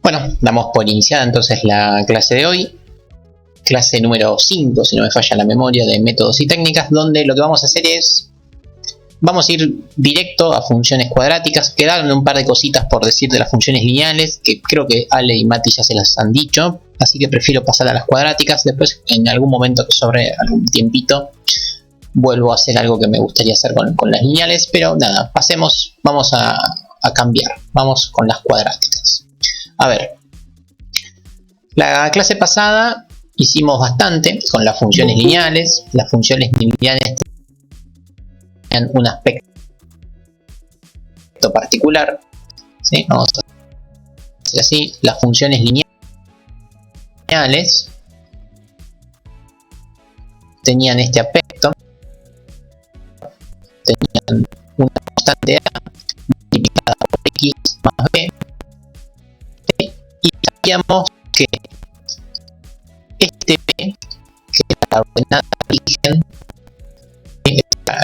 Bueno, damos por iniciada entonces la clase de hoy. Clase número 5, si no me falla la memoria, de métodos y técnicas, donde lo que vamos a hacer es... Vamos a ir directo a funciones cuadráticas. Quedaron un par de cositas por decir de las funciones lineales, que creo que Ale y Mati ya se las han dicho, así que prefiero pasar a las cuadráticas. Después, en algún momento que sobre algún tiempito, vuelvo a hacer algo que me gustaría hacer con las lineales, pero nada, pasemos, vamos a cambiar. Vamos con las cuadráticas. A ver, la clase pasada hicimos bastante con las funciones lineales. Las funciones lineales tenían un aspecto particular, ¿sí? Vamos a hacer así. Las funciones lineales tenían este aspecto, tenían una constante a multiplicada por x más b, ¿sí? Y sabíamos que este b, que es la ordenada de origen,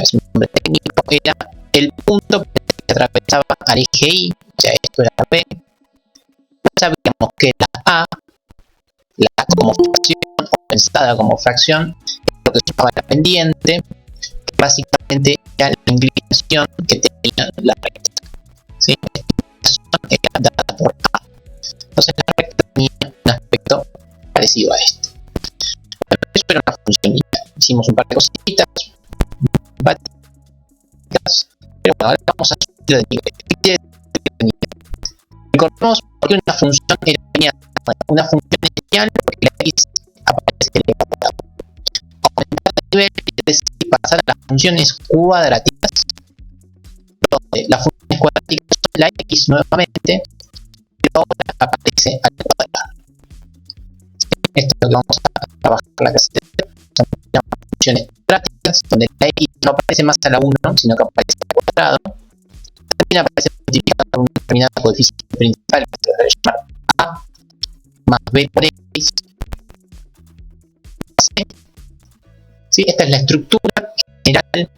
es un nombre técnico, era el punto que atravesaba al eje y, o sea, esto era b. Sabíamos que la a, la como fracción o pensada como fracción, es lo que se llamaba la pendiente, que básicamente era la inclinación que tenía la recta, ¿sí? Esta inclinación era dada por a. Entonces la recta tenía un aspecto parecido a este. Bueno, eso era una función lineal. Hicimos un par de cositas, pero bueno, ahora vamos a subir de nivel. Recordemos por qué una función era lineal. Bueno, una función es lineal porque la x aparece elevada. Aumentar de nivel quiere decir pasar a las funciones cuadráticas, donde las funciones cuadráticas son la x nuevamente, pero ahora aparece al cuadrado. Esto es lo que vamos a trabajar en la clase de hoy. Son funciones cuadráticas, donde la x no aparece más a la 1, sino que aparece al cuadrado. También aparece multiplicada por un determinado coeficiente principal, que se debe llamar a más b por x. ¿Sí? Esta es la estructura general que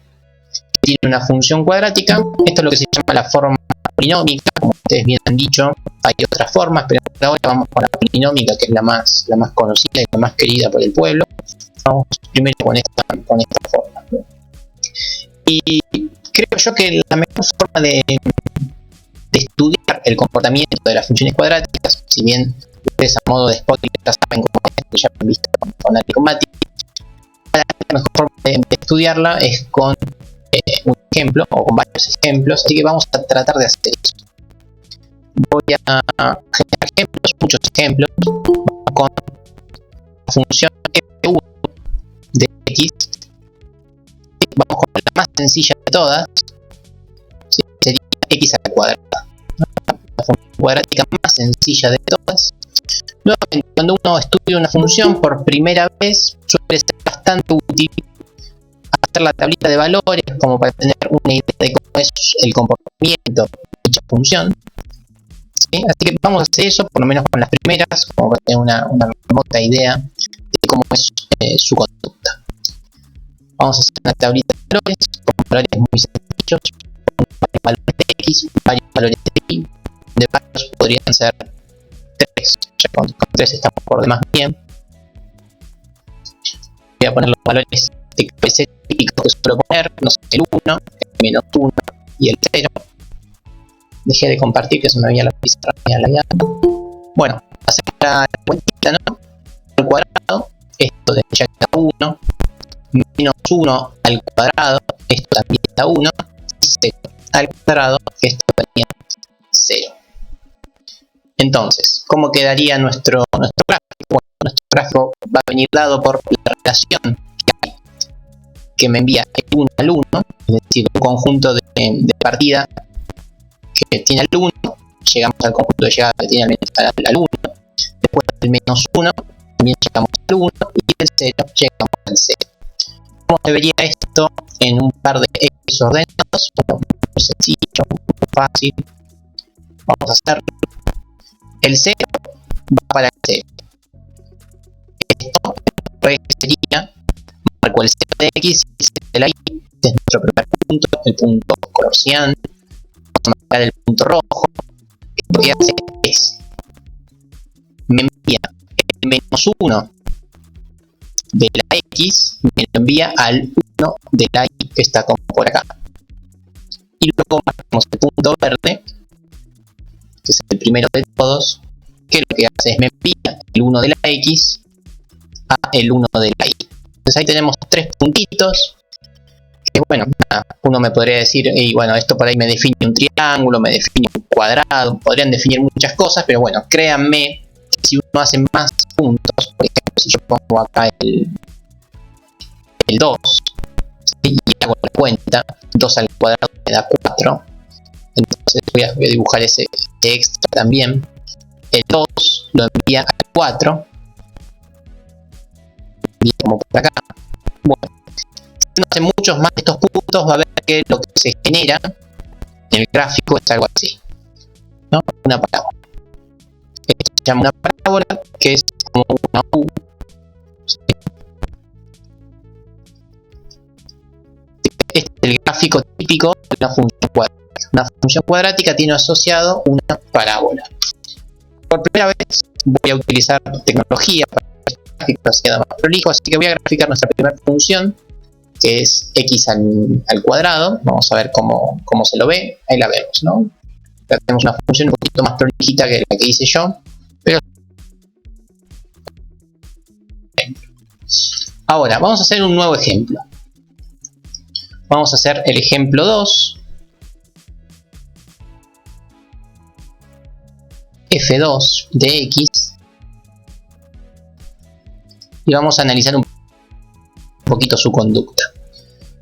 tiene una función cuadrática. Esto es lo que se llama la forma polinómica. Como ustedes bien han dicho, hay otras formas, pero ahora vamos con la polinómica, que es la más conocida y la más querida por el pueblo. Vamos primero con esta forma. Y creo yo que la mejor forma de estudiar el comportamiento de las funciones cuadráticas, si bien ustedes a modo de spoiler ya saben cómo es, que ya han visto con Ale y con Mati, la mejor forma de estudiarla es con un ejemplo o con varios ejemplos, así que vamos a tratar de hacer eso. Voy a generar ejemplos, muchos ejemplos, con la función f1 de x. Vamos con la más sencilla de todas, ¿sí? Sería x a la cuadrada, ¿no? La función cuadrática más sencilla de todas. Nuevamente, cuando uno estudia una función por primera vez, suele ser bastante útil hacer la tablita de valores como para tener una idea de cómo es el comportamiento de dicha función, ¿sí? Así que vamos a hacer eso, por lo menos con las primeras, como para tener una remota idea de cómo es su conducta. Vamos a hacer una tablita de valores con valores muy sencillos, varios valores de x, varios valores de y, de varios podrían ser 3, ya con 3 estamos por demás bien. Voy a poner los valores de KPC típicos que suelo poner, no sé, el 1, el menos 1 y el 0. Dejé de compartir que se me había la pizarra. Bueno, hacemos la cuentita, ¿no? Al cuadrado, esto de ya está 1, menos 1 al cuadrado, esto también está 1, y 0 al cuadrado, esto sería 0. Entonces, ¿cómo quedaría nuestro gráfico? Bueno, nuestro gráfico va a venir dado por la relación que me envía el 1 al 1, es decir, un conjunto de partida que tiene al 1, llegamos al conjunto de llegada que tiene al 1, después del menos 1, también llegamos al 1, y del 0 llegamos al 0. ¿Cómo se vería esto en un par de x ordenados? Bueno, muy sencillo, muy fácil. Vamos a hacerlo. El 0 va para el 0. Esto sería, marco el 0 de x y el 0 de la y. Este es nuestro primer punto, el punto color cian. Vamos a marcar el punto rojo. Esto que hace es -1 de la X me lo envía al 1 de la Y que está como por acá. Y luego marcamos el punto verde, que es el primero de todos, que lo que hace es me envía el 1 de la X a el 1 de la Y. Entonces ahí tenemos 3 puntitos, que bueno, uno me podría decir, y bueno, esto por ahí me define un triángulo, me define un cuadrado, podrían definir muchas cosas, pero bueno, créanme que si uno hace más puntos, por ejemplo, si yo pongo acá el 2, ¿sí? Y hago la cuenta, 2 al cuadrado me da 4, entonces voy a dibujar ese extra también. El 2 lo envía al 4, y como por acá. Bueno, si uno hace muchos más de estos puntos, va a ver que lo que se genera en el gráfico es algo así, ¿no? Una parábola. Esto se llama una parábola, que es como una U. Este es el gráfico típico de una función cuadrática. Una función cuadrática tiene asociado una parábola. Por primera vez voy a utilizar tecnología para que el gráfico sea más prolijo, así que voy a graficar nuestra primera función, que es x al cuadrado. Vamos a ver cómo se lo ve. Ahí la vemos, ¿no? Acá tenemos una función un poquito más prolijita que la que hice yo, pero ahora vamos a hacer un nuevo ejemplo. Vamos a hacer el ejemplo 2, f2 de x, y vamos a analizar un poquito su conducta.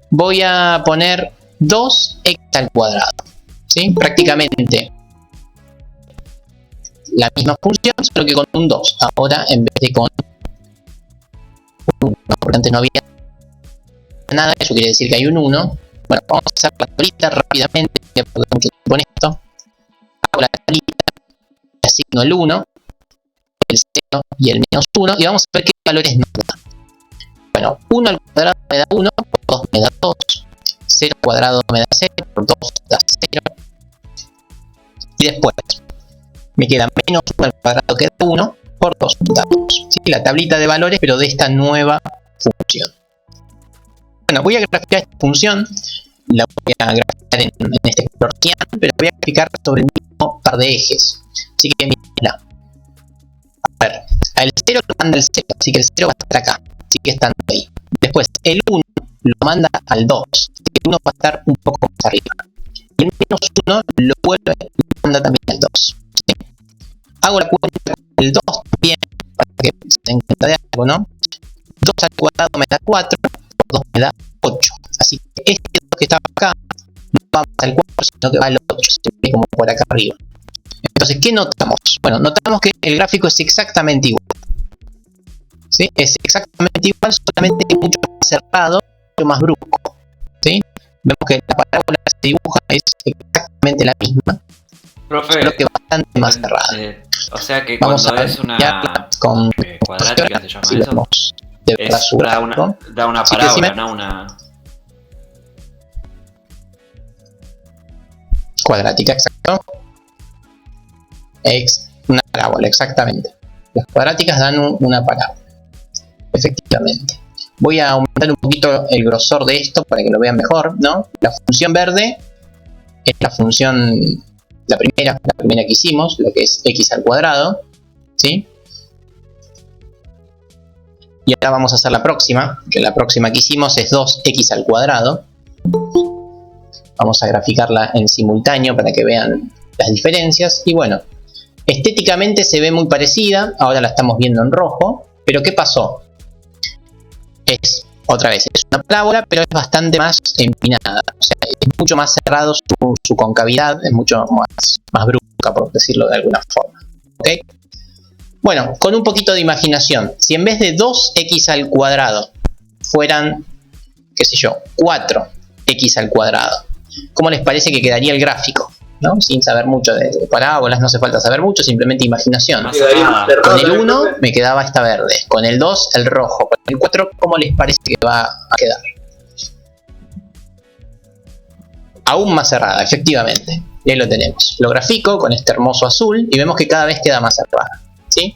Voy a poner 2x al cuadrado, ¿sí? Prácticamente la misma función, solo que con un 2 ahora en vez de con un 1, porque antes no había nada, eso quiere decir que hay un 1. Bueno, vamos a hacer la tablita rápidamente, voy a perder mucho tiempo con esto. Hago la tablita, asigno el 1, el 0 y el menos 1, y vamos a ver qué valores nos da. Bueno, 1 al cuadrado me da 1, por 2 me da 2, 0 al cuadrado me da 0, por 2 da 0, y después me queda menos 1 al cuadrado que da 1, por 2 da 2. ¿Sí? La tablita de valores, pero de esta nueva función. Bueno, voy a graficar esta función, la voy a graficar en este color cian, pero voy a graficar sobre el mismo par de ejes. Así que mirenla. A ver, al 0 lo manda el 0, así que el 0 va a estar acá, sigue estando ahí. Después el 1 lo manda al 2, así que el 1 va a estar un poco más arriba. Y el menos 1 lo vuelve y lo manda también al 2. ¿Sí? Hago la cuenta con el 2 también, para que se den cuenta de algo, ¿no? 2 al cuadrado me da 4, por 2 me da 8. Así que este 2 que estaba acá no va al 4, sino que va al 8, se ve como por acá arriba. Entonces, ¿qué notamos? Bueno, notamos que el gráfico es exactamente igual. ¿Sí? Es exactamente igual, solamente que mucho más cerrado, mucho más brusco. ¿Sí? Vemos que la parábola que se dibuja es exactamente la misma, Profe, solo que bastante más cerrada. O sea que Vamos cuando a es una con cuadrática, se llama si eso, vemos de verdad su da gráfico. una Así que parábola, si me... no una... cuadrática, exacto. Una parábola, exactamente. Las cuadráticas dan una parábola, efectivamente. Voy a aumentar un poquito el grosor de esto para que lo vean mejor, ¿no? La función verde es la función, la primera que hicimos, la que es x al cuadrado, ¿sí? Y ahora vamos a hacer la próxima, que la próxima que hicimos es 2x al cuadrado. Vamos a graficarla en simultáneo para que vean las diferencias. Y bueno, estéticamente se ve muy parecida, ahora la estamos viendo en rojo, pero ¿qué pasó? Otra vez, es una parábola, pero es bastante más empinada, o sea, es mucho más cerrado su concavidad, es mucho más brusca, por decirlo de alguna forma. ¿Ok? Bueno, con un poquito de imaginación, si en vez de 2x al cuadrado fueran, qué sé yo, 4x al cuadrado, ¿cómo les parece que quedaría el gráfico? ¿No? Sin saber mucho de parábolas, no hace falta saber mucho, simplemente imaginación. Con el 1 me quedaba esta verde, con el 2 el rojo, con el 4 ¿cómo les parece que va a quedar? Aún más cerrada, efectivamente. Y ahí lo tenemos. Lo grafico con este hermoso azul y vemos que cada vez queda más cerrada, ¿sí?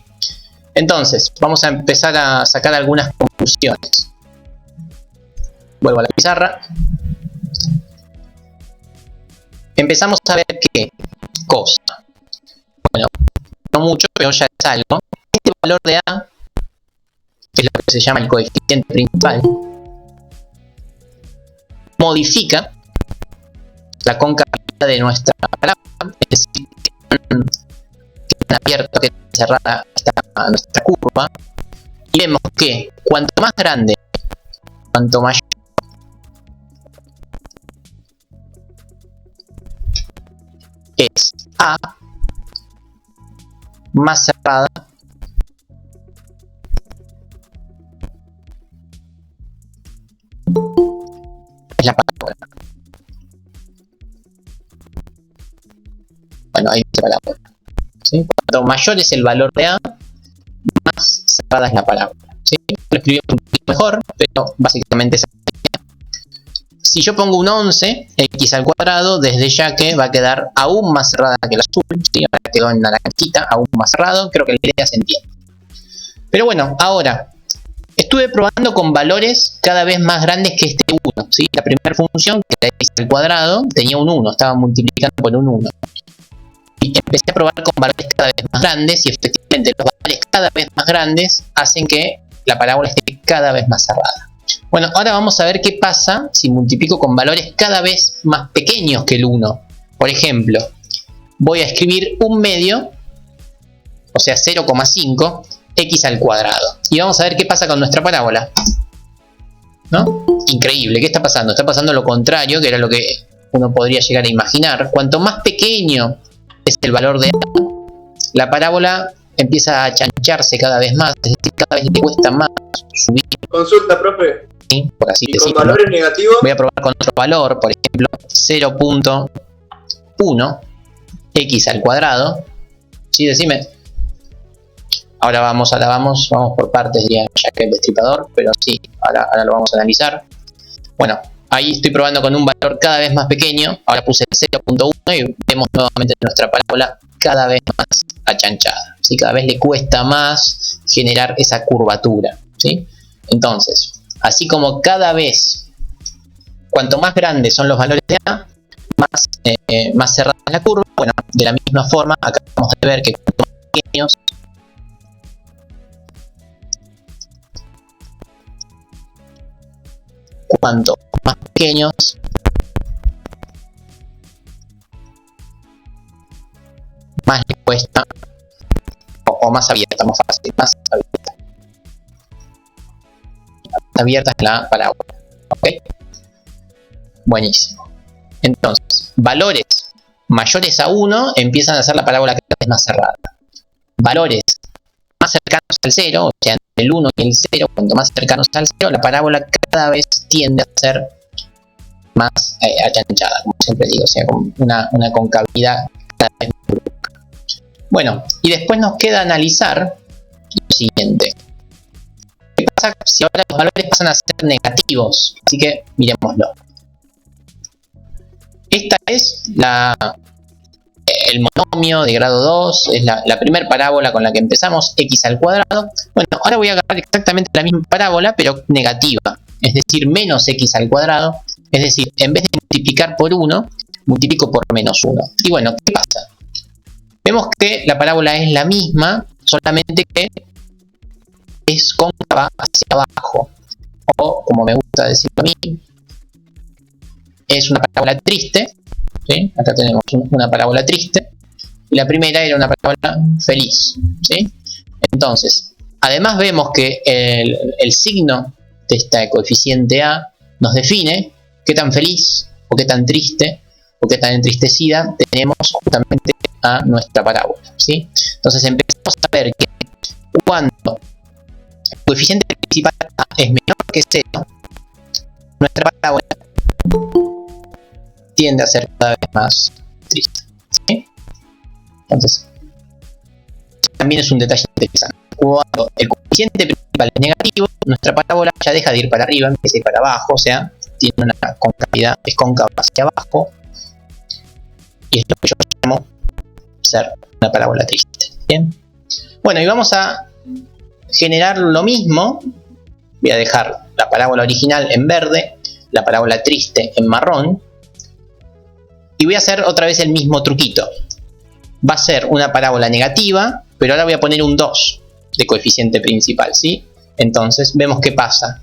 Entonces, vamos a empezar a sacar algunas conclusiones. Vuelvo a la pizarra. Empezamos a ver qué cosa. Bueno, no mucho, pero ya es algo. Este valor de A, que es lo que se llama el coeficiente principal, modifica la concavidad de nuestra parábola, es decir, que tan abierta, que tan cerrada está nuestra curva, y vemos que cuanto más grande, cuanto mayor es A, más cerrada es la parábola. Bueno, ahí dice parábola. ¿Sí? Cuanto mayor es el valor de A, más cerrada es la parábola. ¿Sí? Lo escribimos un poquito mejor, pero básicamente es así. Si yo pongo un 11, x al cuadrado, desde ya que va a quedar aún más cerrada que el azul. ¿Sí? Ahora quedó en naranjita, aún más cerrado. Creo que la idea se entiende. Pero bueno, ahora estuve probando con valores cada vez más grandes que este 1. ¿Sí? La primera función, que era x al cuadrado, tenía un 1, estaba multiplicando por un 1. Y empecé a probar con valores cada vez más grandes, y efectivamente los valores cada vez más grandes hacen que la parábola esté cada vez más cerrada. Bueno, ahora vamos a ver qué pasa si multiplico con valores cada vez más pequeños que el 1. Por ejemplo, voy a escribir un medio, o sea 0,5, x al cuadrado. Y vamos a ver qué pasa con nuestra parábola. ¿No? Increíble, ¿qué está pasando? Está pasando lo contrario, que era lo que uno podría llegar a imaginar. Cuanto más pequeño es el valor de A, la parábola empieza a achancharse cada vez más, es decir, cada vez le cuesta más subir. Consulta, profe. ¿Sí? Por así ¿Y decirlo. con valores negativos? Voy a probar con otro valor, por ejemplo 0.1 x al cuadrado. ¿Sí? Decime. Ahora vamos por partes, diría Jack el Destripador, pero sí, ahora lo vamos a analizar. Bueno, ahí estoy probando con un valor cada vez más pequeño. Ahora puse 0.1 y vemos nuevamente nuestra parábola cada vez más achanchada. ¿Sí? Cada vez le cuesta más generar esa curvatura. ¿Sí? Entonces, así como cada vez, cuanto más grandes son los valores de A, más cerrada es la curva. Bueno, de la misma forma, acabamos de ver que cuanto más pequeños, más le cuesta, o más abierta, más fácil, más abierta es la parábola. ¿Ok? Buenísimo. Entonces, valores mayores a 1 empiezan a hacer la parábola cada vez más cerrada. Valores más cercanos al 0, o sea, entre el 1 y el 0, cuanto más cercanos al 0, la parábola cada vez tiende a ser más achanchada, como siempre digo, o sea, con una concavidad cada vez más brusca. Bueno, y después nos queda analizar lo siguiente. ¿Qué pasa si ahora los valores pasan a ser negativos? Así que miremoslo. Esta es el monomio de grado 2, es la primera parábola con la que empezamos, x al cuadrado. Bueno, ahora voy a agarrar exactamente la misma parábola, pero negativa, es decir, menos x al cuadrado. Es decir, en vez de multiplicar por 1, multiplico por menos 1. Y bueno, ¿qué pasa? Vemos que la parábola es la misma, solamente que es cóncava hacia abajo. O, como me gusta decirlo a mí, es una parábola triste. ¿Sí? Acá tenemos una parábola triste. Y la primera era una parábola feliz. ¿Sí? Entonces, además vemos que el signo de este coeficiente A nos define qué tan feliz o qué tan triste o qué tan entristecida tenemos justamente a nuestra parábola. ¿Sí? Entonces empezamos a ver que cuando el coeficiente principal A es menor que 0, nuestra parábola tiende a ser cada vez más triste. ¿Sí? Entonces, también es un detalle interesante. Cuando el coeficiente principal es negativo, nuestra parábola ya deja de ir para arriba, empieza a ir para abajo, o sea, tiene una concavidad, es cóncava hacia abajo, y es lo que yo llamo ser una parábola triste. ¿Bien? Bueno, y vamos a generar lo mismo. Voy a dejar la parábola original en verde, la parábola triste en marrón. Y voy a hacer otra vez el mismo truquito. Va a ser una parábola negativa, pero ahora voy a poner un 2 de coeficiente principal, ¿sí? Entonces vemos qué pasa.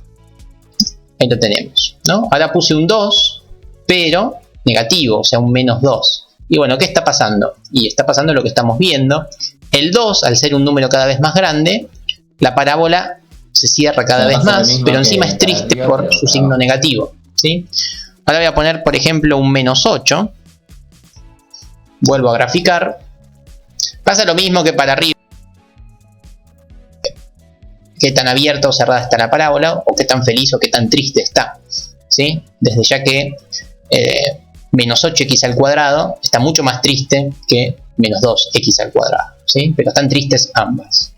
Ahí lo tenemos, ¿no? Ahora puse un 2, pero negativo, o sea, un menos 2. Y bueno, ¿qué está pasando? Y está pasando lo que estamos viendo. El 2, al ser un número cada vez más grande, la parábola se cierra cada vez más, pero encima es triste por su signo negativo, ¿sí? Ahora voy a poner, por ejemplo, un menos 8. Vuelvo a graficar. Pasa lo mismo que para arriba. Qué tan abierta o cerrada está la parábola, o qué tan feliz o qué tan triste está, ¿sí? Desde ya que menos 8x al cuadrado está mucho más triste que menos 2x al cuadrado, ¿sí? Pero están tristes ambas.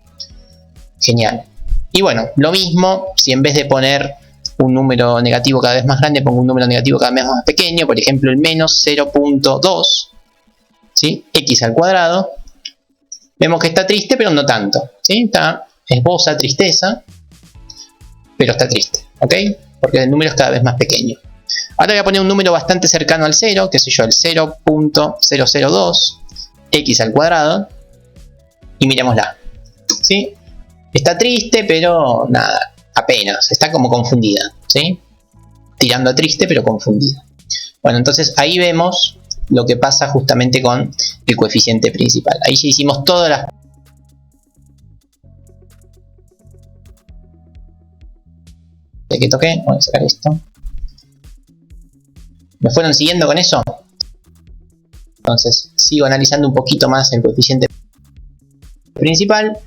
Genial. Y bueno, lo mismo si en vez de poner un número negativo cada vez más grande, pongo un número negativo cada vez más pequeño, por ejemplo el menos 0.2, ¿sí? X al cuadrado. Vemos que está triste, pero no tanto, ¿sí? Esboza tristeza, pero está triste, ¿ok? Porque el número es cada vez más pequeño. Ahora voy a poner un número bastante cercano al 0, qué sé yo, el 0.002 x al cuadrado, y miremosla, ¿sí? Está triste, pero nada, apenas, está como confundida, ¿sí? Tirando a triste, pero confundida. Bueno, entonces ahí vemos lo que pasa justamente con el coeficiente principal. Ahí ya hicimos todas las... que toqué, voy a sacar esto. ¿Me fueron siguiendo con eso? Entonces sigo analizando un poquito más el coeficiente principal.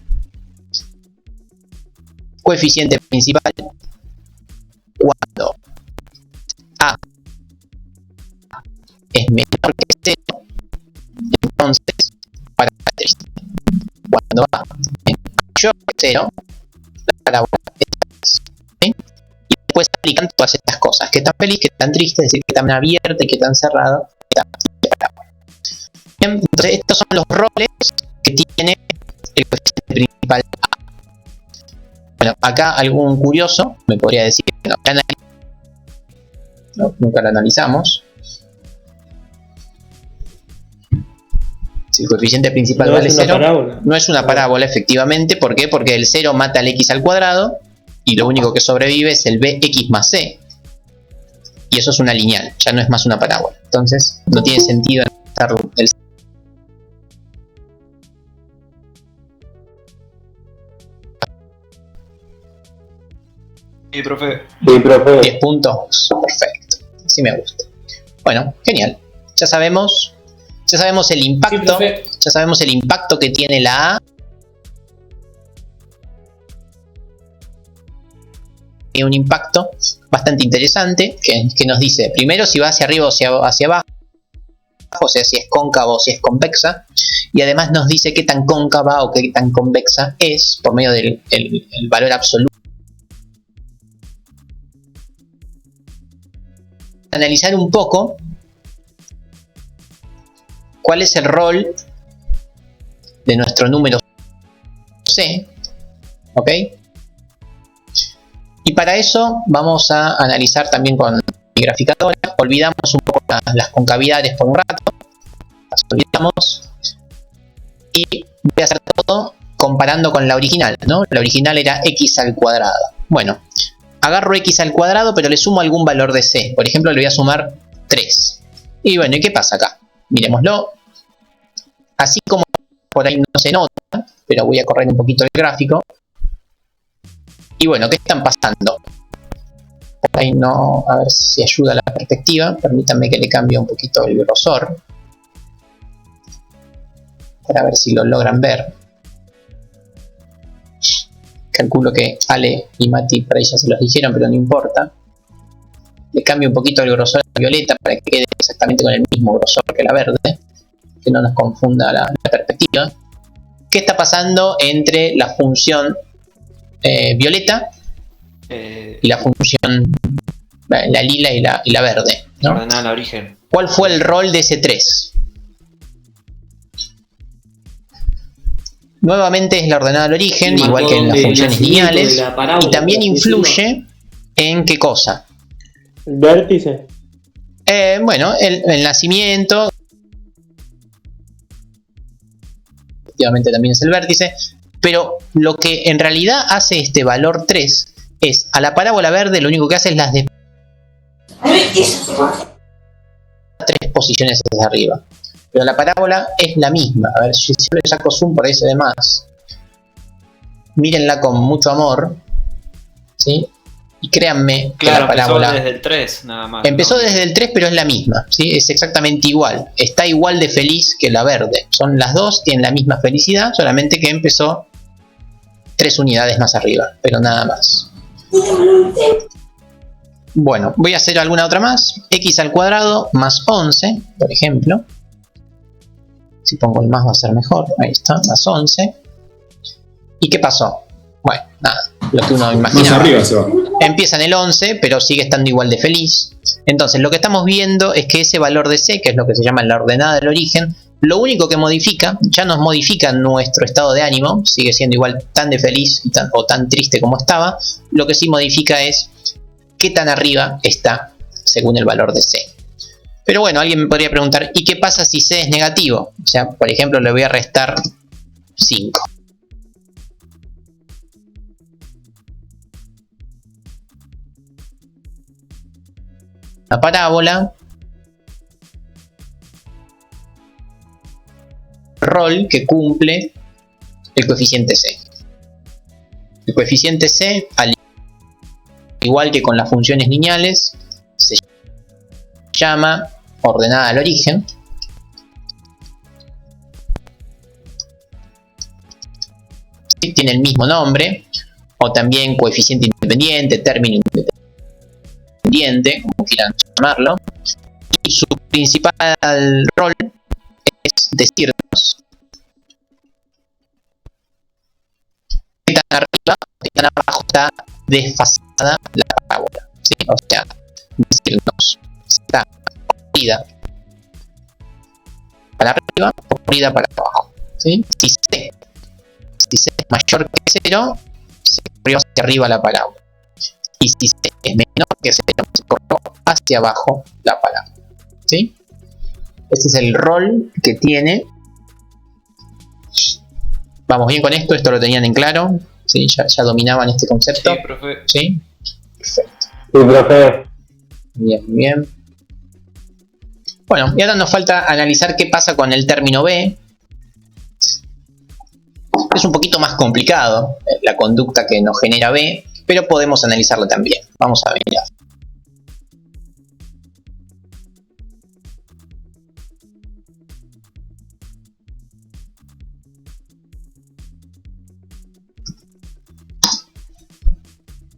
Coeficiente principal cuando A es menor que 0, entonces parábola triste. Cuando A es mayor que 0, la parábola es feliz, ¿sí? Y después aplican todas estas cosas, que tan feliz, que tan triste, es decir, que tan abierta y que tan cerrado, que tan parábola. Bien, entonces estos son los roles que tiene el coeficiente principal A. Bueno, acá algún curioso me podría decir que no, nunca lo analizamos. Si el coeficiente principal vale 0, no es una parábola, efectivamente. ¿Por qué? Porque el 0 mata al x al cuadrado y lo único que sobrevive es el bx más c. Y eso es una lineal, ya no es más una parábola. Entonces no tiene sentido analizar el... Sí, profe. 10 puntos, perfecto, sí me gusta. Bueno, genial. Ya sabemos el impacto, ya sabemos el impacto que tiene la A. Tiene un impacto bastante interesante que nos dice primero si va hacia arriba o hacia abajo, o sea, si es cóncava o si es convexa, y además nos dice qué tan cóncava o qué tan convexa es por medio del el valor absoluto. Analizar un poco cuál es el rol de nuestro número C, ¿ok? Y para eso vamos a analizar también con mi graficadora. Olvidamos un poco las concavidades por un rato, las olvidamos, y voy a hacer todo comparando con la original, ¿no? La original era x al cuadrado. Bueno, agarro x al cuadrado, pero le sumo algún valor de c. Por ejemplo, le voy a sumar 3. Y bueno, ¿y qué pasa acá? Miremoslo. Así como por ahí no se nota, pero voy a correr un poquito el gráfico. Y bueno, ¿qué están pasando? Por ahí no, a ver si ayuda la perspectiva. Permítanme que le cambie un poquito el grosor, para ver si lo logran ver. Calculo que Ale y Mati por ahí ya se los dijeron, pero no importa. Le cambio un poquito el grosor a la violeta para que quede exactamente con el mismo grosor que la verde, que no nos confunda la perspectiva. ¿Qué está pasando entre la función violeta y la función la lila y la verde, ¿no? Ordenada al origen. ¿Cuál fue el rol de ese 3? Nuevamente es la ordenada al origen, igual que en las funciones lineales, y también influye en qué cosa. Vértice. Bueno, el nacimiento, efectivamente también es el vértice, pero lo que en realidad hace este valor 3 es, a la parábola verde lo único que hace es las de 3 posiciones hacia arriba. Pero la parábola es la misma. A ver, si yo le saco zoom por ahí se ve más. Mírenla con mucho amor, ¿sí? Y créanme que la parábola empezó desde el 3 nada más. Empezó desde el 3, pero es la misma, ¿sí? Es exactamente igual. Está igual de feliz que la verde. Son las dos, tienen la misma felicidad, solamente que empezó 3 unidades más arriba, pero nada más. Bueno, voy a hacer alguna otra más. X al cuadrado más 11, por ejemplo. Si pongo el más va a ser mejor. Ahí está, más 11. ¿Y qué pasó? Bueno, nada, lo que uno imaginaba. Más arriba se va. Empieza en el 11, pero sigue estando igual de feliz. Entonces, lo que estamos viendo es que ese valor de C, que es lo que se llama la ordenada del origen, lo único que modifica, ya nos modifica nuestro estado de ánimo, sigue siendo igual tan de feliz o tan triste como estaba. Lo que sí modifica es qué tan arriba está según el valor de C. Pero bueno, alguien me podría preguntar, ¿y qué pasa si C es negativo? O sea, por ejemplo, le voy a restar 5. La parábola, rol que cumple el coeficiente C. El coeficiente C, al igual que con las funciones lineales, se llama ordenada al origen. ¿Sí? Tiene el mismo nombre, o también coeficiente independiente, término independiente, como quieran llamarlo. Y su principal rol es decirnos qué tan arriba o qué tan abajo está desfasada la parábola, ¿sí? O sea, decirnos si está corrida para arriba o corrida para abajo, ¿sí? Si C es mayor que 0, se corrió hacia arriba la parábola. Y si C es menor que 0, se corrió hacia abajo la parábola, ¿sí? Este es el rol que tiene. ¿Vamos bien con esto? ¿Esto lo tenían en claro? ¿Sí? ¿Ya dominaban este concepto? Sí, profe. ¿Sí? Perfecto. Sí, profe. Bien, bien. Bueno, y ahora nos falta analizar qué pasa con el término B. Es un poquito más complicado la conducta que nos genera B, pero podemos analizarlo también. Vamos a mirar.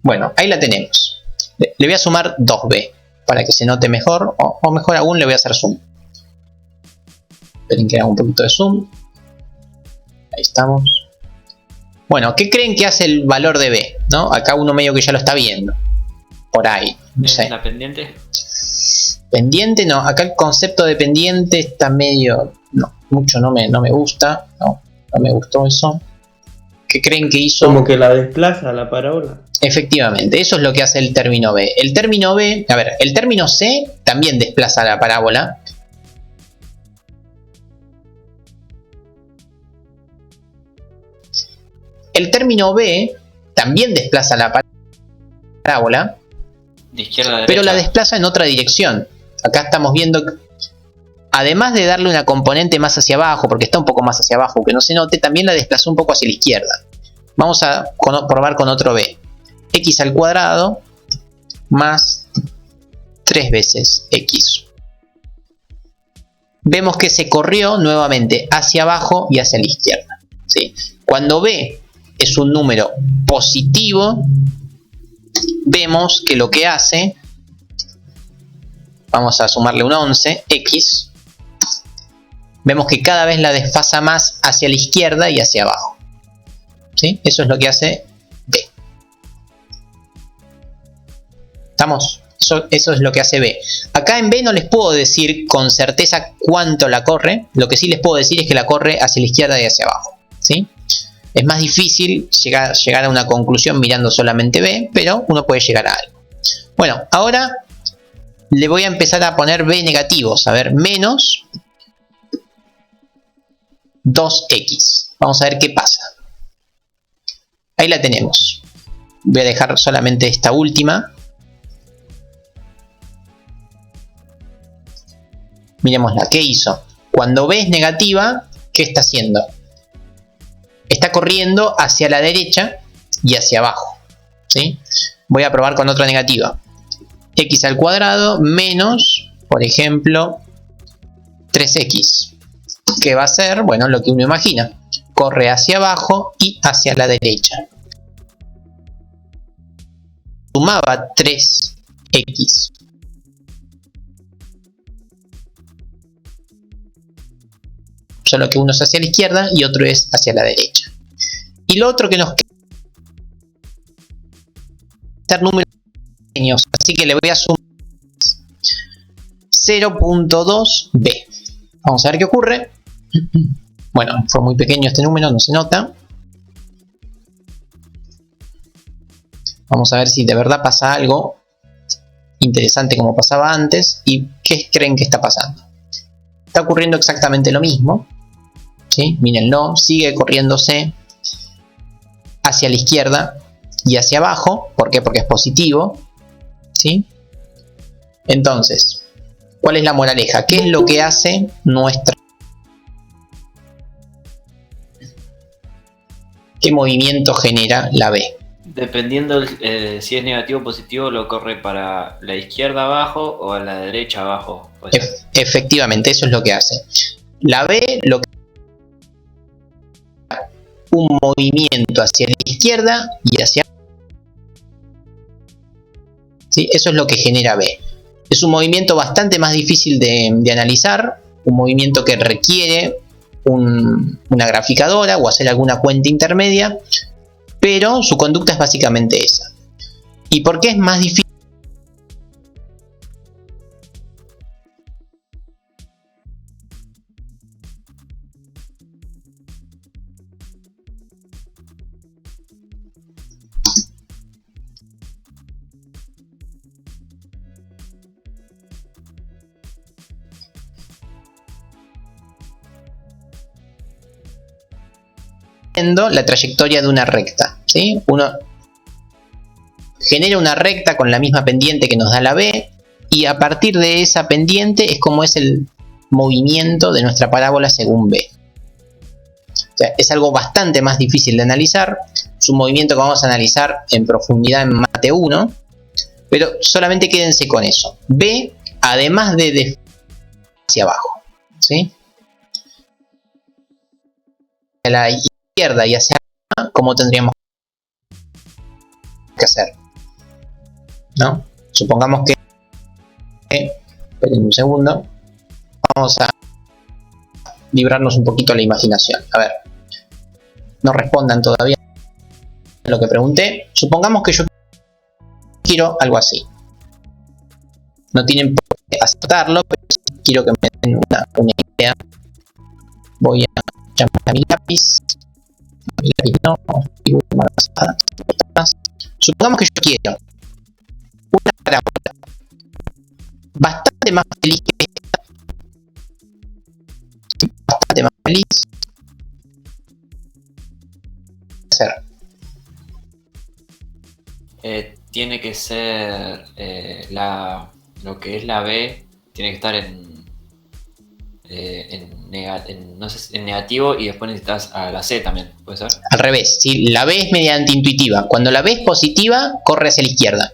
Bueno, ahí la tenemos. Le voy a sumar 2B para que se note mejor, o mejor aún le voy a hacer zoom. Esperen que haga un poquito de zoom. Ahí estamos. Bueno, ¿qué creen que hace el valor de B? ¿No? Acá uno medio que ya lo está viendo. Por ahí, no sé. ¿La pendiente? Pendiente, no. Acá el concepto de pendiente está medio... No, mucho no me gusta. No me gustó eso. ¿Qué creen que hizo? Como que la desplaza la parábola. Efectivamente, eso es lo que hace el término B. El término B, a ver, el término C también desplaza la parábola. El término B también desplaza la parábola, De izquierda a derecha. pero la desplaza en otra dirección. Acá estamos viendo que, además de darle una componente más hacia abajo, porque está un poco más hacia abajo, que no se note, también la desplazó un poco hacia la izquierda. Vamos a probar con otro B. X al cuadrado más 3 veces X. Vemos que se corrió nuevamente hacia abajo y hacia la izquierda, ¿sí? Cuando B es un número positivo, vemos que lo que hace, vamos a sumarle un 11, X, vemos que cada vez la desfasa más hacia la izquierda y hacia abajo, ¿sí? Eso es lo que hace B. ¿Estamos? Eso es lo que hace B. Acá en B no les puedo decir con certeza cuánto la corre. Lo que sí les puedo decir es que la corre hacia la izquierda y hacia abajo, ¿sí? Es más difícil llegar a una conclusión mirando solamente B, pero uno puede llegar a algo. Bueno, ahora le voy a empezar a poner B negativos. A ver, menos 2x. Vamos a ver qué pasa. Ahí la tenemos. Voy a dejar solamente esta última. Miremosla, ¿qué hizo? Cuando B es negativa, ¿qué está haciendo? Está corriendo hacia la derecha y hacia abajo, ¿sí? Voy a probar con otra negativa. X al cuadrado menos, por ejemplo, 3x. ¿Qué va a ser? Bueno, lo que uno imagina. Corre hacia abajo y hacia la derecha. Sumaba 3x. Solo que uno es hacia la izquierda y otro es hacia la derecha. Y lo otro que nos queda es ser números pequeños. Así que le voy a sumar 0.2b. Vamos a ver qué ocurre. Bueno, fue muy pequeño este número, no se nota. Vamos a ver si de verdad pasa algo interesante como pasaba antes. ¿Y qué creen que está pasando? Está ocurriendo exactamente lo mismo. ¿Sí? Mírenlo, sigue corriéndose hacia la izquierda y hacia abajo. ¿Por qué? Porque es positivo. ¿Sí? Entonces, ¿cuál es la moraleja? ¿Qué es lo que hace nuestra... ¿Qué movimiento genera la B? Dependiendo si es negativo o positivo, lo corre para la izquierda abajo o a la derecha abajo. Efectivamente, eso es lo que hace. La B lo que un movimiento hacia la izquierda y hacia ¿sí? Eso es lo que genera B. Es un movimiento bastante más difícil de analizar, un movimiento que requiere una graficadora o hacer alguna cuenta intermedia, pero su conducta es básicamente esa. ¿Y por qué es más difícil? La trayectoria de una recta, ¿sí? Uno genera una recta con la misma pendiente que nos da la B y a partir de esa pendiente es como es el movimiento de nuestra parábola según B. O sea, es algo bastante más difícil de analizar. Es un movimiento que vamos a analizar en profundidad en Mate 1, pero solamente quédense con eso. B, además de hacia abajo, ¿sí? A la izquierda y hacia arriba, ¿cómo tendríamos que hacer? ¿No? Supongamos que... esperen un segundo. Vamos a librarnos un poquito la imaginación. A ver. No respondan todavía a lo que pregunté. Supongamos que yo quiero algo así. No tienen por qué aceptarlo, pero sí quiero que me den una idea. Voy a llamar a mi lápiz. No, supongamos que yo quiero una parábola bastante más feliz que esta, bastante más feliz. Tiene que ser lo que es la B, tiene que estar no sé, en negativo y después necesitas a la C también, ¿puede ser? Al revés, ¿sí? La B es mediante intuitiva. Cuando la B es positiva, corre hacia la izquierda,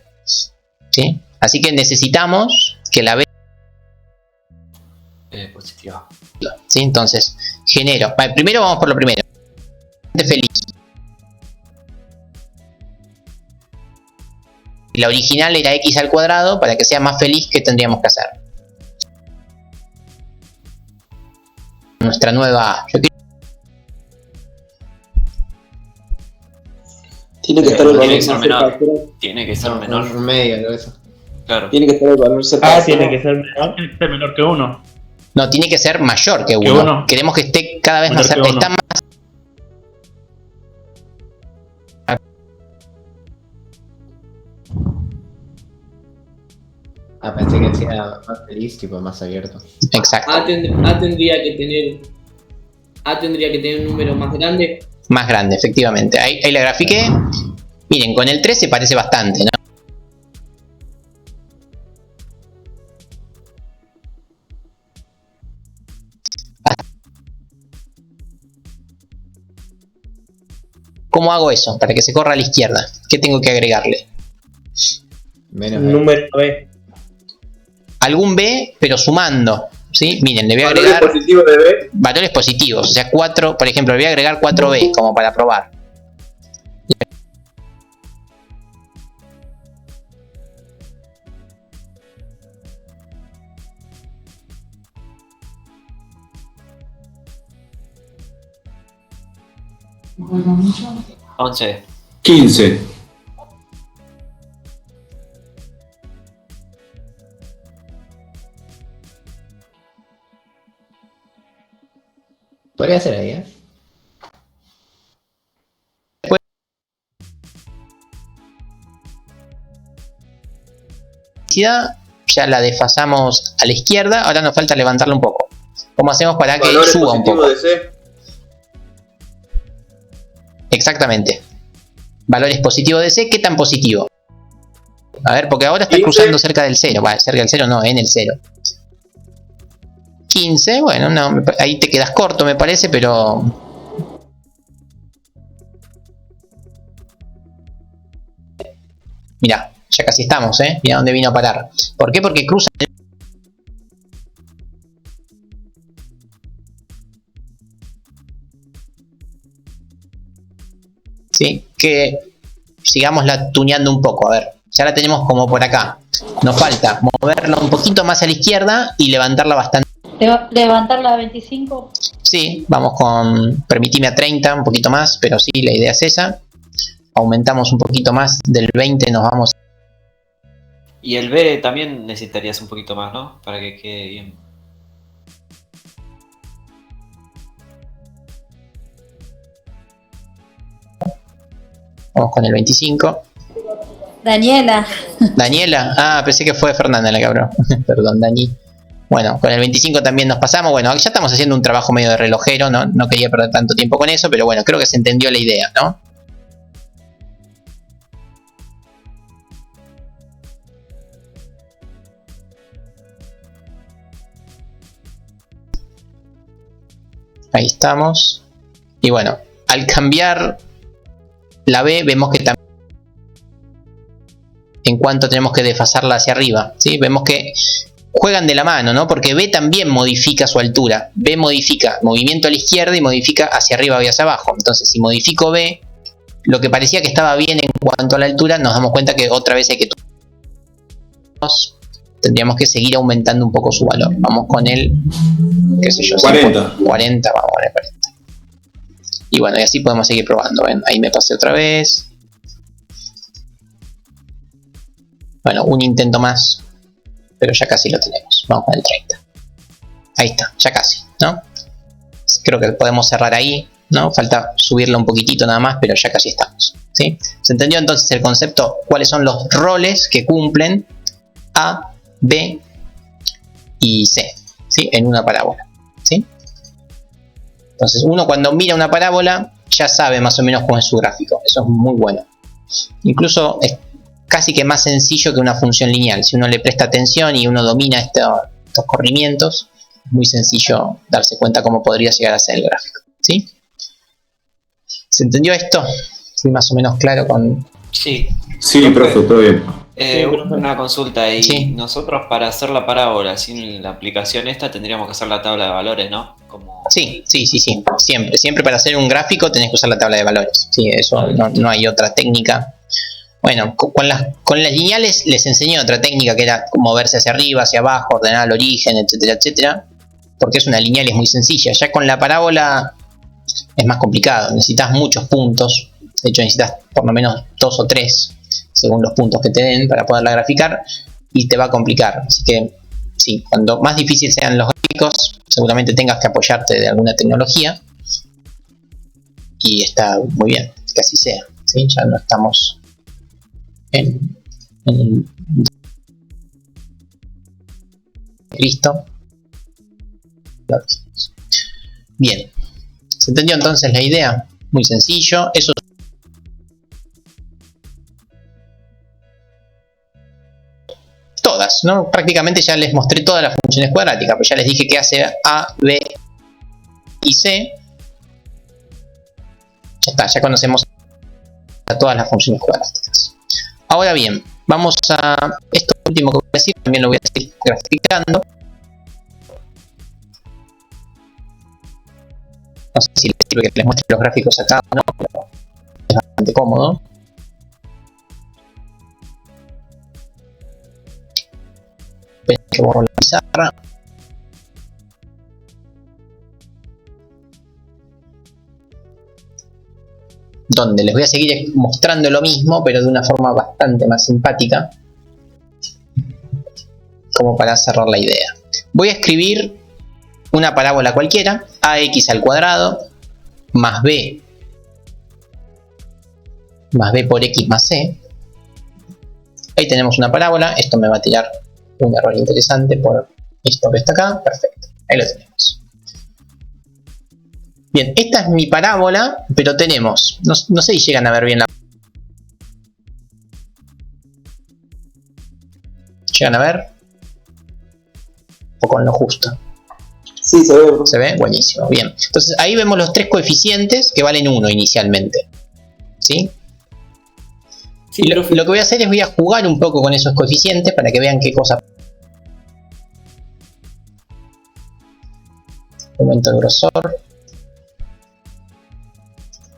¿sí? Así que necesitamos que la B positiva. ¿Sí? Entonces, genero. Vale, primero vamos por lo primero. Feliz. La original era x al cuadrado. Para que sea más feliz, ¿qué tendríamos que hacer? Nuestra nueva... Tiene que estar el valor Tiene que ser menor. cerca. Tiene que ser menor. Medio, eso. Claro. Tiene que estar el valor cerca. Ah, tiene que ser menor que 1. No, tiene que ser mayor que 1. Queremos que esté cada vez Menor más que cerca. uno. Está más... Ah, pensé que decía más feliz, tipo más abierto. Exacto. Tendría que tener un número más grande. Más grande, efectivamente. Ahí la grafiqué. Miren, con el 3 se parece bastante, ¿no? ¿Cómo hago eso? Para que se corra a la izquierda. ¿Qué tengo que agregarle? Menos Número B. Algún B, pero sumando. ¿Sí? Miren, le voy a Valores agregar positivos de B. valores positivos. O sea, 4, por ejemplo, le voy a agregar 4B como para probar. Once. 15. Podría ser ahí, ¿eh? Ya la desfasamos a la izquierda. Ahora nos falta levantarla un poco. ¿Cómo hacemos para que Valores suba un poco? positivos de C. Exactamente. Valores positivos de C. ¿Qué tan positivo? A ver, porque ahora está 15. cruzando cerca del 0. Bueno, cerca del 0 no, en el 0. 15, bueno, no, ahí te quedas corto me parece, pero... Mirá, ya casi estamos, ¿eh? Mirá dónde vino a parar. ¿Por qué? Porque cruza... ¿Sí? Que sigámosla tuneando un poco, a ver. Ya la tenemos como por acá. Nos falta moverla un poquito más a la izquierda y levantarla bastante. Levantarla a 25. Sí, vamos con... Permitime a 30, un poquito más, pero sí, la idea es esa. Aumentamos un poquito más, del 20 nos vamos... Y el B también necesitarías un poquito más, ¿no? Para que quede bien. Vamos con el 25. Daniela. Daniela, ah, pensé que fue Fernanda la cabrón. Perdón, Dani. Bueno, con el 25 también nos pasamos. Bueno, ya estamos haciendo un trabajo medio de relojero, ¿no? No quería perder tanto tiempo con eso, pero bueno, creo que se entendió la idea, ¿no? Ahí estamos. Y bueno, al cambiar la B, vemos que también en cuanto tenemos que desfasarla hacia arriba, ¿sí? Vemos que juegan de la mano, ¿no? Porque B también modifica su altura. B modifica movimiento a la izquierda y modifica hacia arriba y hacia abajo. Entonces, si modifico B, lo que parecía que estaba bien en cuanto a la altura, nos damos cuenta que otra vez hay que... Tendríamos que seguir aumentando un poco su valor. Vamos con el... qué sé yo, 40. 40, vamos con el 40. Y bueno, y así podemos seguir probando, ¿ven? Ahí me pasé otra vez. Bueno, un intento más, pero ya casi lo tenemos. Vamos con el 30. Ahí está, ya casi, ¿no? Creo que podemos cerrar ahí, ¿no? Falta subirla un poquitito nada más, pero ya casi estamos, ¿sí? ¿Se entendió entonces el concepto? ¿Cuáles son los roles que cumplen A, B y C, ¿sí? En una parábola, ¿sí? Entonces uno cuando mira una parábola ya sabe más o menos cómo es su gráfico. Eso es muy bueno. Incluso es casi que más sencillo que una función lineal. Si uno le presta atención y uno domina estos corrimientos, es muy sencillo darse cuenta cómo podría llegar a ser el gráfico, ¿sí? ¿Se entendió esto? ¿Fui más o menos claro con...? Sí. Sí, profe, todo bien. Una consulta ahí. Sí. Nosotros para hacer la parábola sin la aplicación esta tendríamos que hacer la tabla de valores, ¿no? Como... Sí. Siempre para hacer un gráfico tenés que usar la tabla de valores. Sí, eso no hay otra técnica. Bueno, con las lineales les enseñé otra técnica que era moverse hacia arriba, hacia abajo, ordenar el origen, etcétera, etcétera. Porque es una lineal, es muy sencilla. Ya con la parábola es más complicado. Necesitas muchos puntos. De hecho, necesitas por lo menos 2 o 3, según los puntos que te den, para poderla graficar. Y te va a complicar. Así que, sí, cuando más difíciles sean los gráficos, seguramente tengas que apoyarte de alguna tecnología. Y está muy bien, que así sea, ¿sí? Ya no estamos en Cristo. Bien. ¿Se entendió entonces la idea? Muy sencillo. Eso todas, ¿no? Prácticamente ya les mostré todas las funciones cuadráticas, pues ya les dije que hace A, B y C. Ya está, ya conocemos a todas las funciones cuadráticas. Ahora bien, vamos a esto último que voy a decir, también lo voy a seguir graficando. No sé si les sirve que les muestre los gráficos acá o no, pero es bastante cómodo. Esperen que borro la pizarra. Donde les voy a seguir mostrando lo mismo, pero de una forma bastante más simpática, como para cerrar la idea. Voy a escribir una parábola cualquiera, ax al cuadrado más b por x más c. Ahí tenemos una parábola. Esto me va a tirar un error interesante por esto que está acá. Perfecto, ahí lo tenemos. Bien, esta es mi parábola, pero tenemos, no sé si llegan a ver bien la... ¿Llegan a ver? O con lo justo. Sí, se ve. ¿Se ve? Buenísimo, bien. Entonces ahí vemos los tres coeficientes que valen 1 inicialmente. ¿Sí? Sí, Y lo que voy a hacer es voy a jugar un poco con esos coeficientes para que vean qué cosa. Aumento el grosor.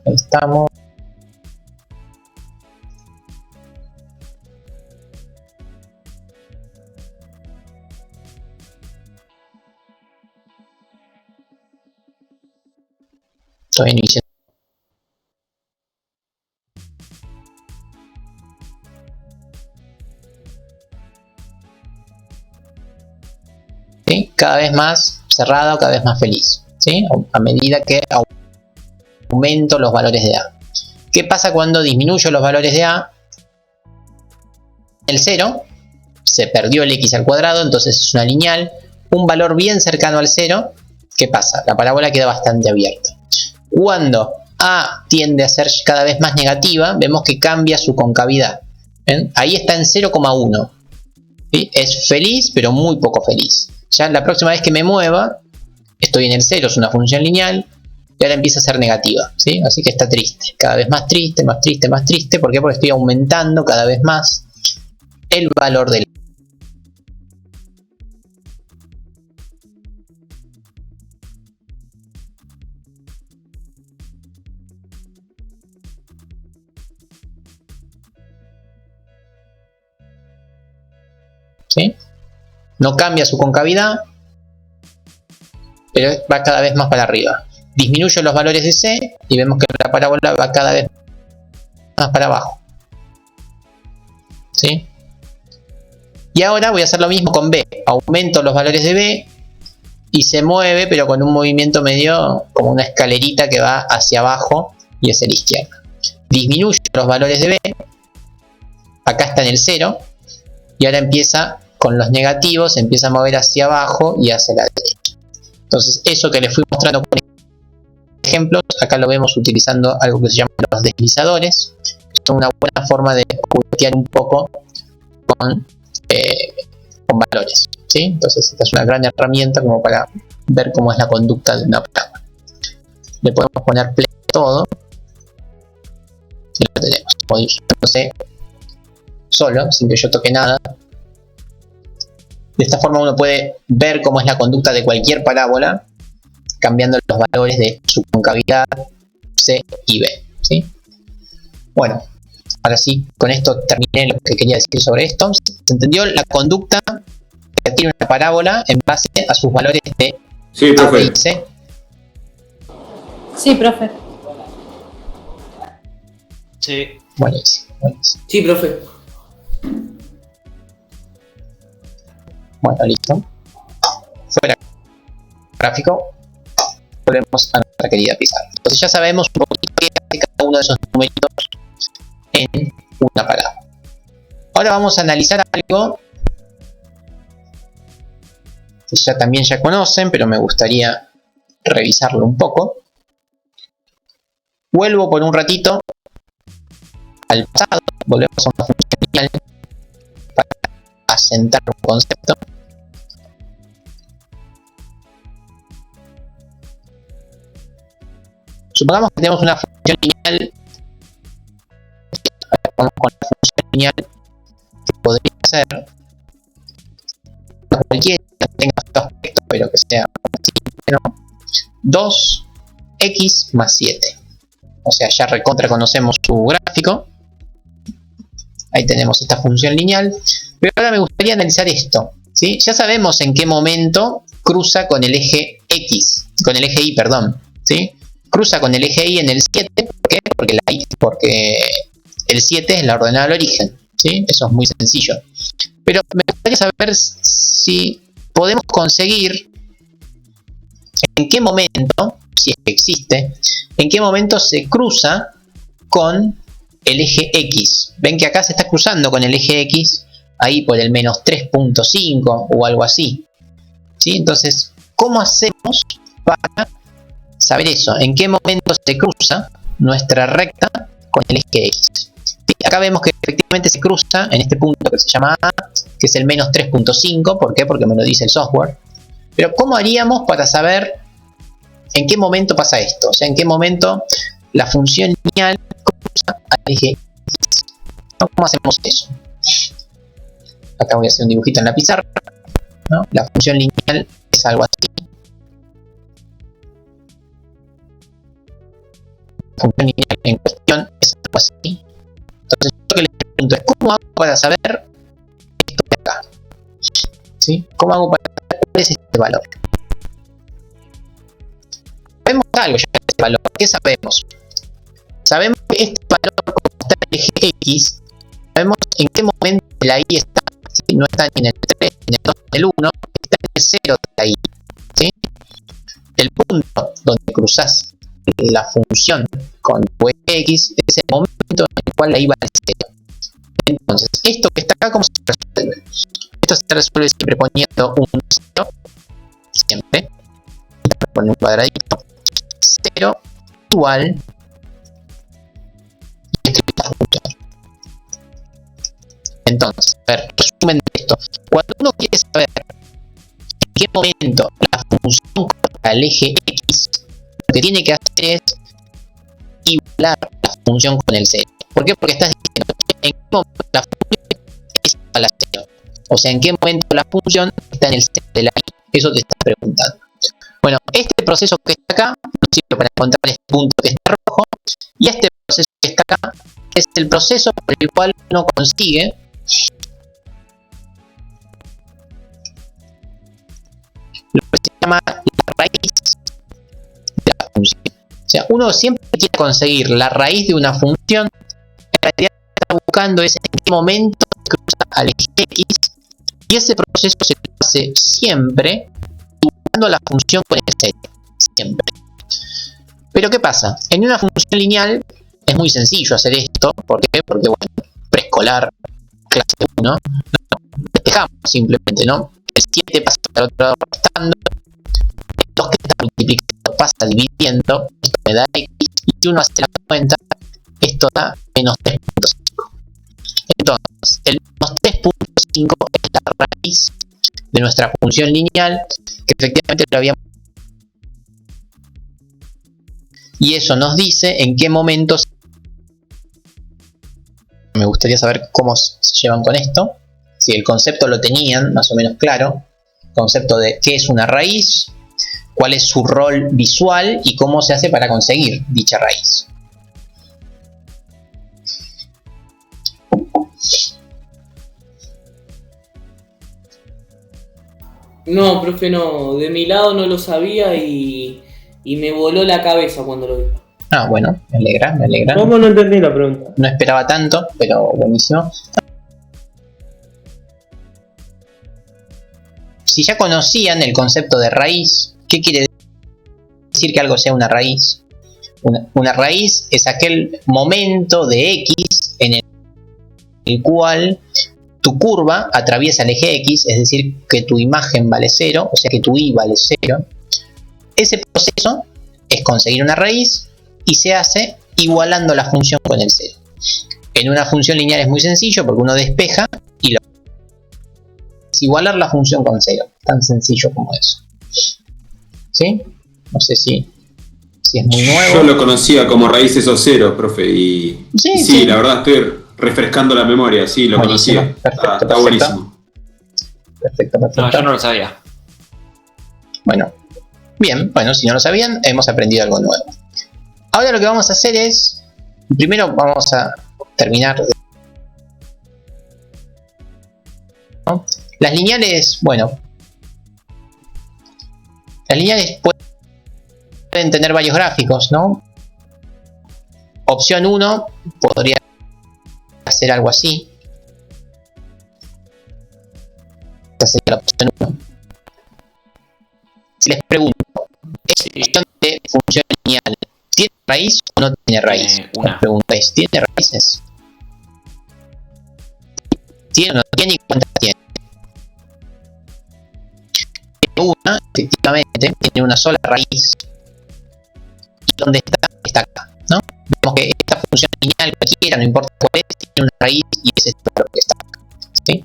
Ahí estamos. Todavía no hice. ¿Sí? Cada vez más cerrado, cada vez más feliz. ¿Sí? A medida que aumento los valores de A. ¿Qué pasa cuando disminuyo los valores de A? El 0, se perdió el x al cuadrado, entonces es una lineal. Un valor bien cercano al 0, ¿qué pasa? La parábola queda bastante abierta. Cuando A tiende a ser cada vez más negativa, vemos que cambia su concavidad. ¿Ven? Ahí está en 0,1. ¿Sí? Es feliz, pero muy poco feliz. Ya la próxima vez que me mueva, estoy en el 0, es una función lineal, y ahora empieza a ser negativa. ¿Sí? Así que está triste. Cada vez más triste, más triste, más triste. ¿Por qué? Porque estoy aumentando cada vez más el valor del... ¿Sí? No cambia su concavidad, pero va cada vez más para arriba. Disminuyo los valores de C y vemos que la parábola va cada vez más para abajo. ¿Sí? Y ahora voy a hacer lo mismo con B. Aumento los valores de B y se mueve, pero con un movimiento medio como una escalerita que va hacia abajo y hacia la izquierda. Disminuyo los valores de B. Acá está en el 0. Y ahora empieza con los negativos, empieza a mover hacia abajo y hacia la derecha. Entonces eso que les fui mostrando con ejemplos, acá lo vemos utilizando algo que se llama los deslizadores. Esto es una buena forma de juguetear un poco con valores. ¿Sí? Entonces esta es una gran herramienta como para ver cómo es la conducta de una parábola. Le podemos poner play a todo y lo tenemos. Podemos ir solo, sin que yo toque nada. De esta forma uno puede ver cómo es la conducta de cualquier parábola, cambiando los valores de su concavidad C y B. ¿Sí? Bueno, ahora sí, con esto terminé lo que quería decir sobre esto. ¿Se entendió la conducta que tiene una parábola en base a sus valores de Sí, A, B profe. y C? Sí, profe. Sí. Buenísimo, buenísimo. Sí, profe. Bueno, listo. Fuera gráfico. Volvemos a nuestra querida pizarra. Entonces ya sabemos un poquito qué hace cada uno de esos numeritos en una parábola. Ahora vamos a analizar algo ya también ya conocen, pero me gustaría revisarlo un poco. Vuelvo por un ratito al pasado, volvemos a una función lineal para asentar un concepto. Supongamos que tenemos una función lineal. Vamos con la función lineal que podría ser cualquiera que tenga este aspecto, pero que sea simple, ¿no? 2x más 7. O sea, ya recontra conocemos su gráfico. Ahí tenemos esta función lineal. Pero ahora me gustaría analizar esto, ¿sí? Ya sabemos en qué momento cruza con el eje X, con el eje Y, perdón, ¿sí? Cruza con el eje Y en el 7, ¿por qué? Porque el 7 es la ordenada al origen, ¿sí? Eso es muy sencillo. Pero me gustaría saber si podemos conseguir en qué momento, si es que existe, en qué momento se cruza con el eje X. Ven que acá se está cruzando con el eje X, ahí por el menos 3.5 o algo así, ¿sí? Entonces, ¿cómo hacemos para saber eso? ¿En qué momento se cruza nuestra recta con el eje X? ¿Sí? Acá vemos que efectivamente se cruza en este punto que se llama A, que es el menos 3.5. ¿Por qué? Porque me lo dice el software. Pero ¿cómo haríamos para saber en qué momento pasa esto? O sea, en qué momento la función lineal cruza al eje X. ¿Cómo hacemos eso? Acá voy a hacer un dibujito en la pizarra, ¿no? La función lineal es algo así. La función lineal en cuestión es algo así. Entonces, lo que les pregunto es: ¿cómo hago para saber esto de acá? ¿Sí? ¿Cómo hago para saber cuál es este valor? Sabemos algo ya de este valor. ¿Qué sabemos? Sabemos que este valor, como está en el eje X, sabemos en qué momento la Y está. ¿Sí? No está ni en el 3, ni en el 2, ni en el 1, está en el 0 de la Y. ¿Sí? El punto donde cruzas la función con tu eje X es el momento en el cual la Y va al 0. Entonces, esto que está acá, ¿cómo se resuelve? Esto se resuelve siempre poniendo un 0, siempre. Poner un cuadradito. 0 igual. Y escribir la función. Entonces, a ver, resumen de esto. Cuando uno quiere saber en qué momento la función corta al eje X, lo que tiene que hacer es igualar la función con el 0. ¿Por qué? Porque estás diciendo en qué momento la función es igual a 0. O sea, en qué momento la función está en el 0 de la Y. Eso te estás preguntando. Bueno, este proceso que está acá nos sirve para encontrar este punto que está rojo. Y este proceso que está acá es el proceso por el cual uno consigue lo que se llama la raíz de la función. O sea, uno siempre quiere conseguir la raíz de una función. En realidad está buscando es en qué momento cruza al eje X, y ese proceso se hace siempre igualando la función con el 0. Siempre. Pero ¿qué pasa? En una función lineal es muy sencillo hacer esto. ¿Por qué? Porque, bueno, preescolar, clase 1, no, despejamos simplemente, ¿no? El 7 pasa al otro lado restando, el 2 que está multiplicando pasa dividiendo, esto me da X, y si uno hace la cuenta, esto da menos 3.5. Entonces, el menos 3.5 es la raíz de nuestra función lineal, que efectivamente lo habíamos. Y eso nos dice en qué momentos. Me gustaría saber cómo se llevan con esto. Si el concepto lo tenían más o menos claro. Concepto de qué es una raíz, cuál es su rol visual y cómo se hace para conseguir dicha raíz. No, profe, no. De mi lado no lo sabía y me voló la cabeza cuando lo vi. Ah, bueno, me alegra, me alegra. ¿Cómo no entendí la pregunta? No esperaba tanto, pero buenísimo. Si ya conocían el concepto de raíz, ¿qué quiere decir que algo sea una raíz? Una raíz es aquel momento de X en el cual tu curva atraviesa el eje X, es decir, que tu imagen vale 0, o sea que tu Y vale 0. Ese proceso es conseguir una raíz y se hace igualando la función con el 0. En una función lineal es muy sencillo porque uno despeja y lo es igualar la función con 0. Tan sencillo como eso. ¿Sí? No sé si es muy nuevo. Yo lo conocía como raíces o cero, profe, y sí, la verdad estoy refrescando la memoria, sí, lo Buenísimo, conocía. perfecto, Está buenísimo. Perfecto. No, yo no lo sabía. Bueno, bien, bueno, si no lo sabían, hemos aprendido algo nuevo. Ahora lo que vamos a hacer es, primero vamos a terminar. ¿No? Las lineales, bueno, las lineales pueden tener varios gráficos, ¿no? Opción 1 podría hacer algo así. Esta sería la opción 1. Si les pregunto, ¿esta cuestión de función lineal tiene raíz o no tiene raíz? La pregunta es, ¿tiene raíces? ¿Tiene o no tiene? ¿Y cuántas tiene? Una, efectivamente, tiene una sola raíz. ¿Y dónde está? Está acá, ¿no? Vemos que esta función lineal cualquiera, no importa cuál es, tiene una raíz y es esto lo que está acá, ¿sí?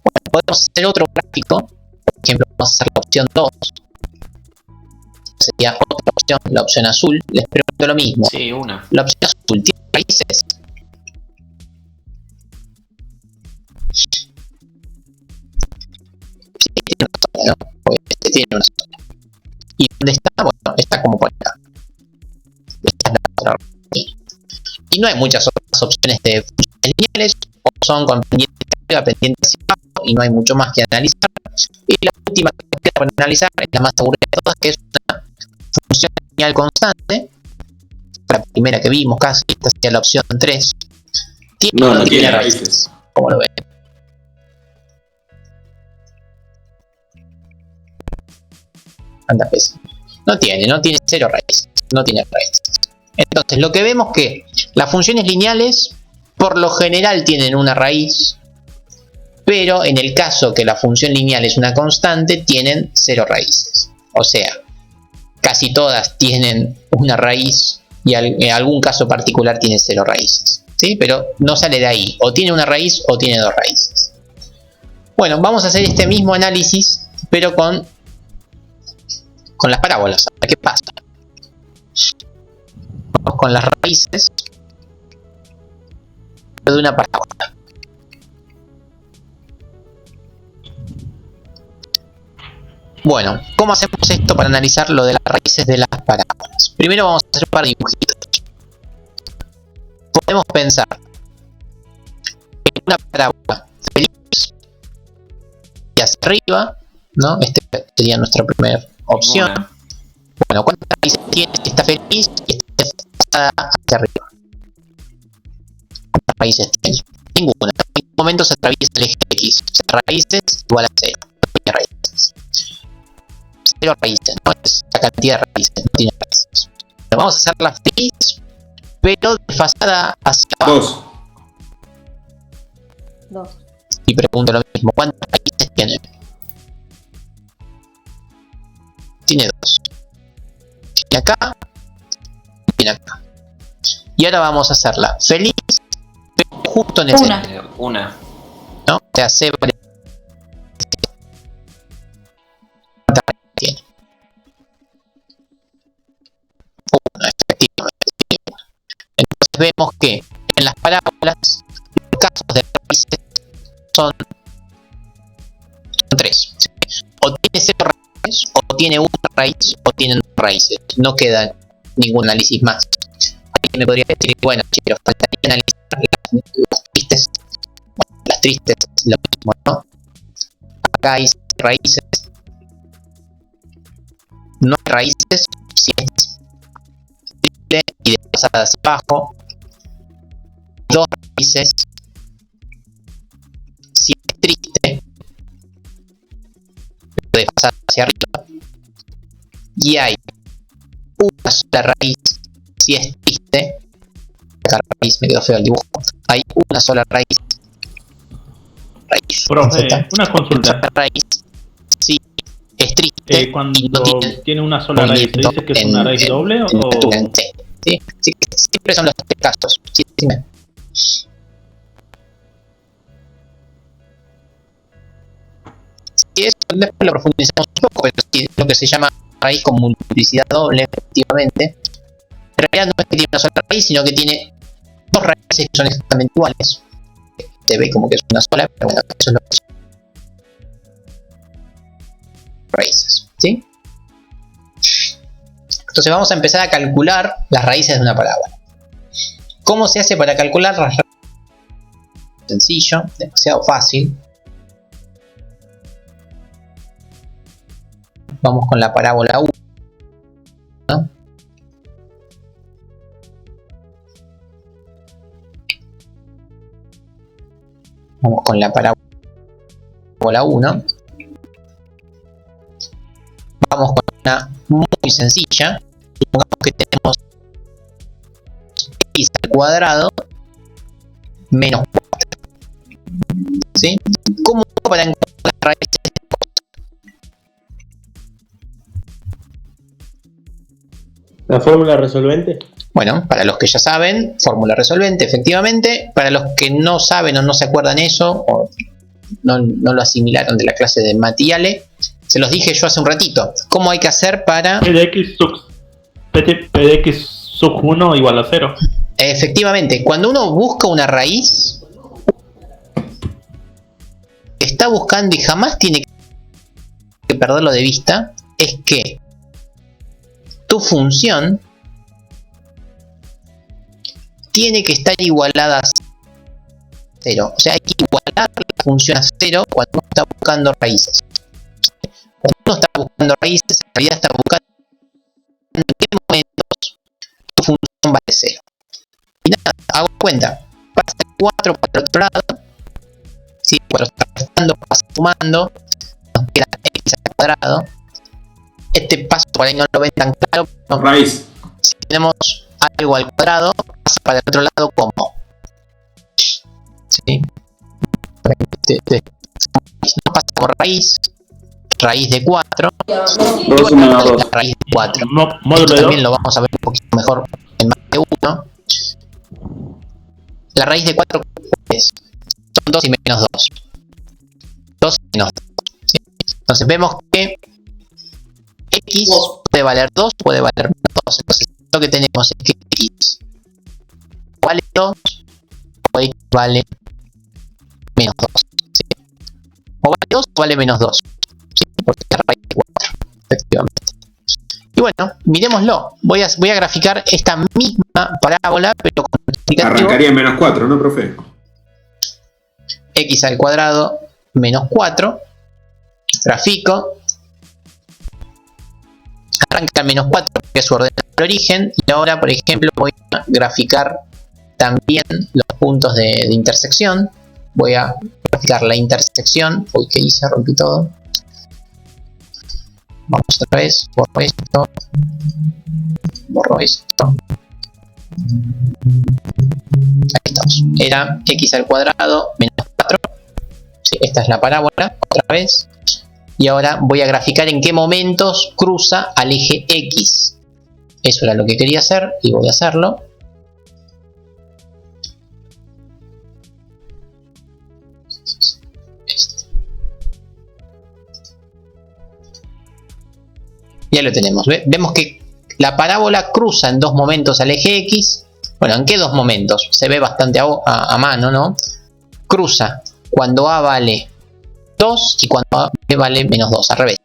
Bueno, podemos hacer otro gráfico. Por ejemplo, vamos a hacer la opción 2. Sería otra opción, la opción azul. Les pregunto lo mismo. Sí, una. La opción azul tiene raíces. Sí, tiene una sola, ¿no? Obviamente tiene una sola. ¿Y dónde está? Bueno, está como por acá. Esta es la otra raíz. Y no hay muchas otras opciones de funciones lineales, o son con pendientes hacia arriba, pendientes hacia abajo, y no hay mucho más que analizar. Y la última que queda por analizar es la más aburrida de todas, que es una función lineal constante. La primera que vimos casi, esta sería la opción 3. ¿Tiene o no tiene raíces? ¿Cómo lo ven? Anda, pesa. No tiene 0 raíces. No tiene raíces. Entonces, lo que vemos que las funciones lineales, por lo general, tienen una raíz. Pero en el caso que la función lineal es una constante, tienen 0 raíces. O sea, casi todas tienen una raíz y en algún caso particular tiene 0 raíces, ¿sí? Pero no sale de ahí, o tiene una raíz o tiene 2 raíces. Bueno, vamos a hacer este mismo análisis, pero con las parábolas. A ver qué pasa. Vamos con las raíces de una parábola. Bueno, ¿cómo hacemos esto para analizar lo de las raíces de las parábolas? Primero vamos a hacer un par de dibujitos. Podemos pensar en una parábola feliz y hacia arriba, ¿no? Esta sería nuestra primera opción. Bueno, ¿cuántas raíces tiene? Está feliz y está pasada hacia arriba. ¿Cuántas raíces tiene? Ninguna. En ningún momento se atraviesa el eje X. O sea, raíces igual a 0. No tiene raíces. 0 raíces, ¿no? Es la cantidad de raíces, no tiene raíces. Pero vamos a hacerla feliz, pero desfasada hacia abajo. 2. Y pregunto lo mismo, ¿cuántas raíces tiene? Tiene 2. Tiene acá, tiene acá. Y ahora vamos a hacerla feliz, pero justo en el centro. Una. ¿No? O sea, C vale. ¿Cuántas raíces tiene? Una, efectivamente tiene una. Entonces vemos que en las parábolas los casos de raíces son 3. O tiene 0 raíces, o tiene una raíz, o tienen 2 raíces. No queda ningún análisis más. Alguien me podría decir, bueno, chicos, faltaría analizar las tristes. Bueno, las tristes es lo mismo, ¿no? Acá hay raíces. No hay raíces si es triple y desplazada hacia abajo. 2 raíces si es triste, pero desplazada hacia arriba. Y hay una sola raíz si es triste. Acá raíz, me quedó feo el dibujo. Hay una sola raíz Profe, una consulta. La raíz, sí, es triste. Cuando y no tiene una sola raíz, ¿se dice que es una raíz doble o...? Sí, siempre son los tres casos. Sí, dime. Y eso después lo profundizamos un poco, pero sí, es lo que se llama raíz con multiplicidad doble, efectivamente. En realidad no es que tiene una sola raíz, sino que tiene dos raíces que son exactamente iguales. Se ve como que es una sola, pero bueno, eso es lo que son raíces, ¿sí? Entonces vamos a empezar a calcular las raíces de una parábola. ¿Cómo se hace para calcular las raíces? Sencillo, demasiado fácil. Vamos con la parábola 1. ¿No? Vamos con la parábola 1. Vamos con una muy sencilla. Supongamos que tenemos x al cuadrado menos 4. ¿Sí? ¿Cómo para encontrar las raíces? ¿La fórmula resolvente? Bueno, para los que ya saben, fórmula resolvente, efectivamente. Para los que no saben o no se acuerdan eso, o no lo asimilaron de la clase de Mati y Ale, se los dije yo hace un ratito. ¿Cómo hay que hacer para...? PDX sub 1 igual a 0. Efectivamente, cuando uno busca una raíz, está buscando y jamás tiene que perderlo de vista, es que tu función tiene que estar igualada a 0. O sea, hay que igualar la función a 0 cuando uno está buscando raíces. Cuando uno está buscando raíces, en realidad está buscando en qué momentos tu función vale 0. Y nada, hago cuenta. Pasa el 4 para el otro lado. Si el 4 está restando, pasa sumando. Nos queda x al cuadrado. Este paso por ahí no lo ven tan claro. No. Raíz. Si tenemos algo al cuadrado, pasa para el otro lado como. ¿Sí? No pasa por raíz de 4. Y bueno, la raíz de 4. Esto también lo vamos a ver un poquito mejor en más de 1. La raíz de 4 es, son 2 y menos 2. 2 y menos 2. ¿Sí? Entonces vemos que x puede valer 2, puede valer menos 2. Entonces lo que tenemos es que x vale 2 o x vale menos 2. ¿Sí? O vale 2 o vale menos 2. ¿Sí? Porque es raíz de 4, efectivamente. Y bueno, miremoslo. Voy a graficar esta misma parábola, pero con multiplicativo. Arrancaría en menos 4, ¿no, profe? X al cuadrado menos 4. Grafico. Arranca en menos 4, que es su ordenador de origen. Y ahora, por ejemplo, voy a graficar también los puntos de intersección. Voy a graficar la intersección. Uy, ¿qué hice? Rompí todo. Vamos otra vez, borro esto, borro esto. Ahí estamos. Era x al cuadrado menos 4. Sí, esta es la parábola, otra vez. Y ahora voy a graficar en qué momentos cruza al eje x. Eso era lo que quería hacer y voy a hacerlo. Ya lo tenemos. Vemos que la parábola cruza en dos momentos al eje X. Bueno, ¿en qué dos momentos? Se ve bastante a mano, ¿no? Cruza cuando A vale 2 y cuando B vale menos 2, al revés.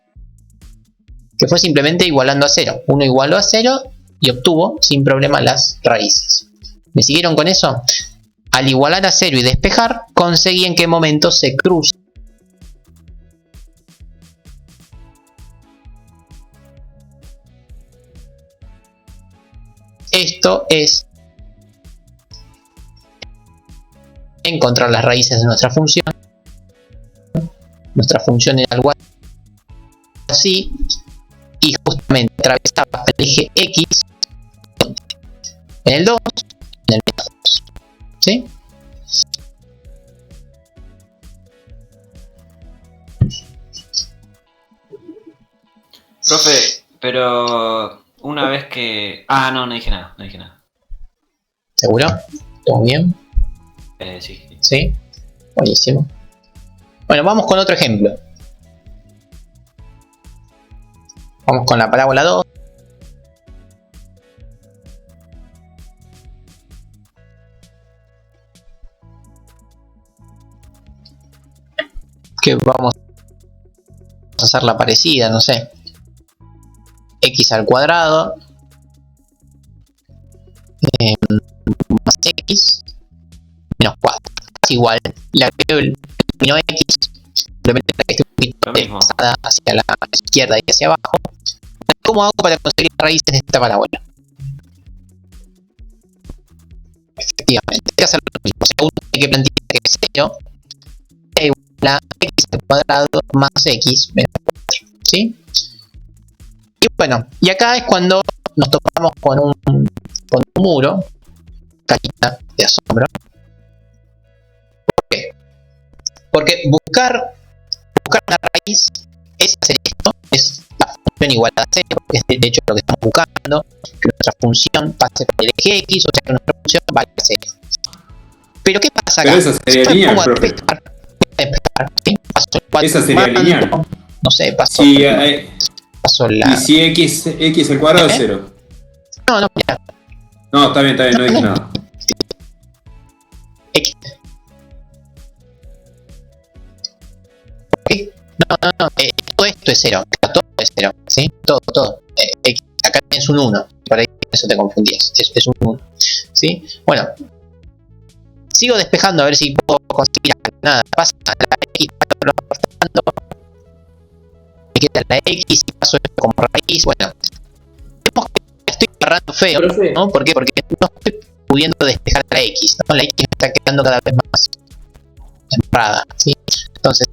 Que fue simplemente igualando a 0. Uno igualó a 0 y obtuvo sin problema las raíces. ¿Me siguieron con eso? Al igualar a 0 y despejar, conseguí en qué momento se cruza. Esto es encontrar las raíces de nuestra función. Nuestra función era algo así. Y justamente atravesaba el eje X en el 2, en el menos 2. ¿Sí? Profe, pero una vez que... Ah, no dije nada. ¿Seguro? ¿Todo bien? Sí. ¿Sí? Buenísimo. Bueno, vamos con otro ejemplo. Vamos con la parábola 2. Que vamos a hacer la parecida, no sé. X al cuadrado más X menos 4. Es igual. Le agrego el término X, simplemente para que esté un poquito pasada hacia la izquierda y hacia abajo. ¿Cómo hago para conseguir las raíces de esta parábola? Efectivamente, hay que hacer lo mismo. O sea, uno tiene que plantear que es 0 es igual a X al cuadrado más X menos 4. ¿Sí? Y bueno, y acá es cuando nos topamos con un muro, carita de asombro. ¿Por qué? Porque buscar una raíz es hacer esto, es la función igual a 0, que es de hecho lo que estamos buscando, que nuestra función pase por el eje X, o sea que nuestra función valga 0. Pero ¿qué pasa acá? Pero esa sería lineal, profe. ¿Sí? Esa sería lineal. No sé, paso. Sí, la... Y si X al cuadrado es 0. No, mira. No, está bien, no dije nada. X. ¿Okay? No, todo esto es 0. Todo es 0, ¿sí? Todo. X. Acá tienes un 1. Por ahí eso te confundías. Es un 1. ¿Sí? Bueno. Sigo despejando a ver si puedo conseguir nada. Pasa la X. Me queda la X y paso esto como raíz. Bueno. Vemos que estoy agarrando feo, ¿no? ¿Por qué? Porque no estoy pudiendo despejar la X, ¿no? La X me está quedando cada vez más embarrada, ¿sí? Entonces,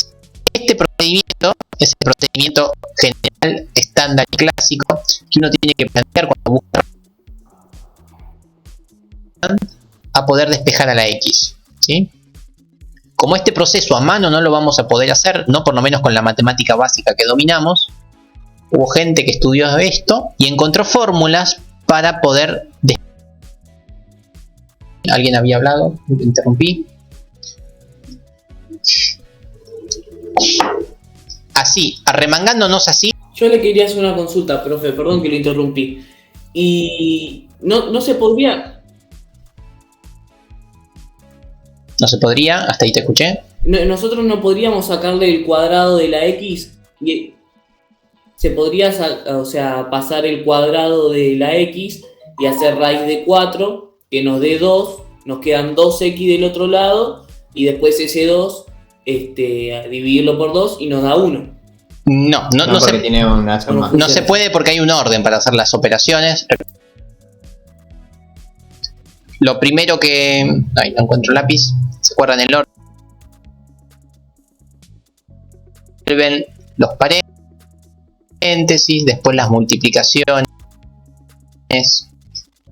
este procedimiento es el procedimiento general, estándar y clásico que uno tiene que plantear cuando busca a poder despejar a la X, ¿sí? Como este proceso a mano no lo vamos a poder hacer, no por lo menos con la matemática básica que dominamos, hubo gente que estudió esto y encontró fórmulas para poder despejar. ¿Alguien había hablado? Me interrumpí. Así, arremangándonos así. Yo le quería hacer una consulta, profe, perdón que lo interrumpí. Y no se podría... No se podría, hasta ahí te escuché. Nosotros no podríamos sacarle el cuadrado de la X y se podría pasar el cuadrado de la X y hacer raíz de 4 que nos dé 2, nos quedan 2X del otro lado y después ese 2 dividirlo por 2 y nos da 1. No se puede porque hay un orden para hacer las operaciones. Lo primero que... Ay, no encuentro lápiz. ¿Se acuerdan el orden? Ven los paréntesis, después las multiplicaciones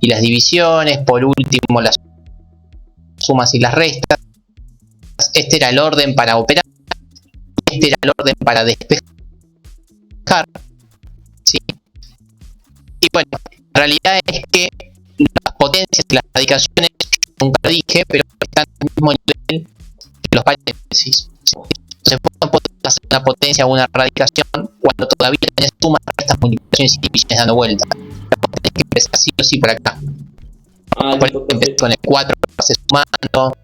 y las divisiones, por último las sumas y las restas. Este era el orden para operar, este era el orden para despejar, ¿sí? Y bueno, la realidad es que las potencias y las radicaciones, nunca lo dije, pero están al mismo nivel que los paréntesis, ¿sí? Entonces no puedes hacer una potencia o una radicación cuando todavía tenés sumas, restas, multiplicaciones y divisiones dando vuelta. Tenés que empezar sí o sí por acá. Por ejemplo, con el 4 vas sumando.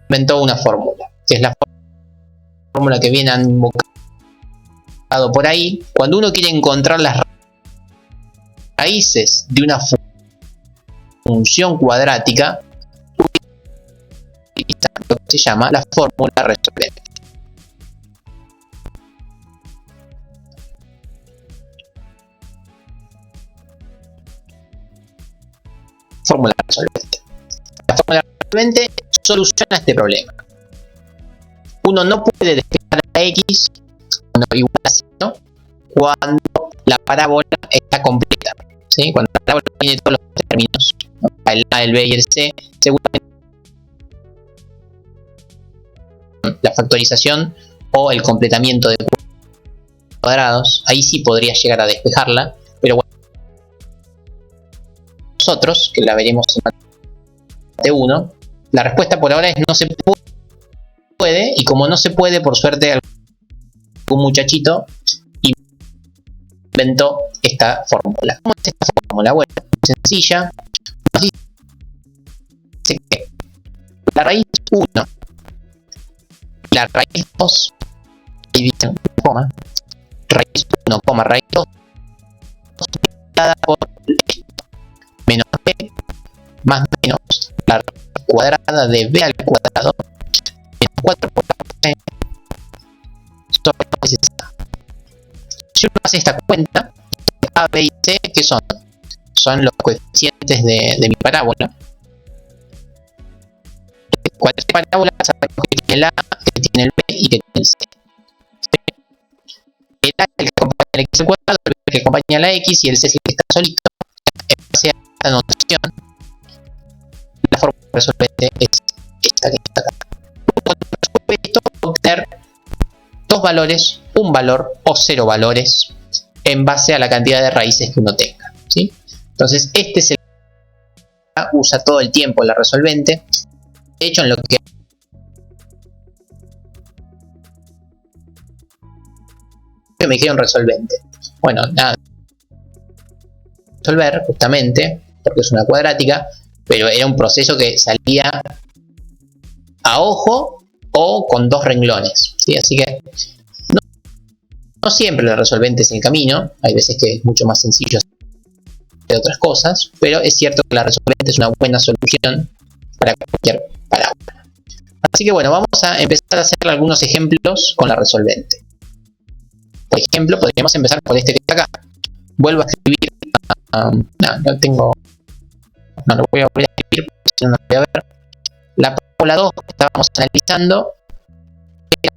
Inventó una fórmula, que es la fórmula que viene invocado por ahí. Cuando uno quiere encontrar las raíces de una función cuadrática, utiliza lo que se llama la fórmula resolvente. Fórmula resolvente. La fórmula resolvente soluciona este problema. Uno no puede despejar a X igual así, ¿no? Cuando la parábola está completa, ¿sí? Cuando la parábola tiene todos los términos, ¿no? El A, el B y el C, seguramente la factorización o el completamiento de cuadrados, ahí sí podría llegar a despejarla, pero bueno, nosotros, que la veremos en parte 1, la respuesta por ahora es no se puede, y como no se puede, por suerte algún muchachito inventó esta fórmula. ¿Cómo es esta fórmula? Bueno, sencilla, nos dice que la raíz 1 y la raíz 2 dividida en coma, raíz 1, raíz 2 multiplicada por menos b más menos la raíz cuadrada de b al cuadrado menos 4 por c sobre a. Si uno hace esta cuenta, a, b y c, ¿qué son? Son los coeficientes de mi parábola. Cualquier parábola sabemos que tiene el a, que tiene el b y que tiene el c. El a es el que acompaña al x al cuadrado, el b es el que acompaña a la x y el c es el que está solito. En base a esta notación, la fórmula resolvente es esta que está acá. Cuando resuelve esto, obtener dos valores, un valor o 0 valores en base a la cantidad de raíces que uno tenga, ¿sí? Entonces este es el que usa todo el tiempo la resolvente. De hecho, en lo que me dijeron resolvente, bueno, nada, resolver justamente porque es una cuadrática, pero era un proceso que salía a ojo o con dos renglones, ¿sí? Así que no siempre la resolvente es el camino, hay veces que es mucho más sencillo de otras cosas, pero es cierto que la resolvente es una buena solución para cualquier parábola. Así que bueno, vamos a empezar a hacer algunos ejemplos con la resolvente. Por ejemplo, podríamos empezar por este que está acá. Vuelvo a escribir. No lo voy a volver a escribir porque si no, no lo voy a ver. La parábola 2 que estábamos analizando era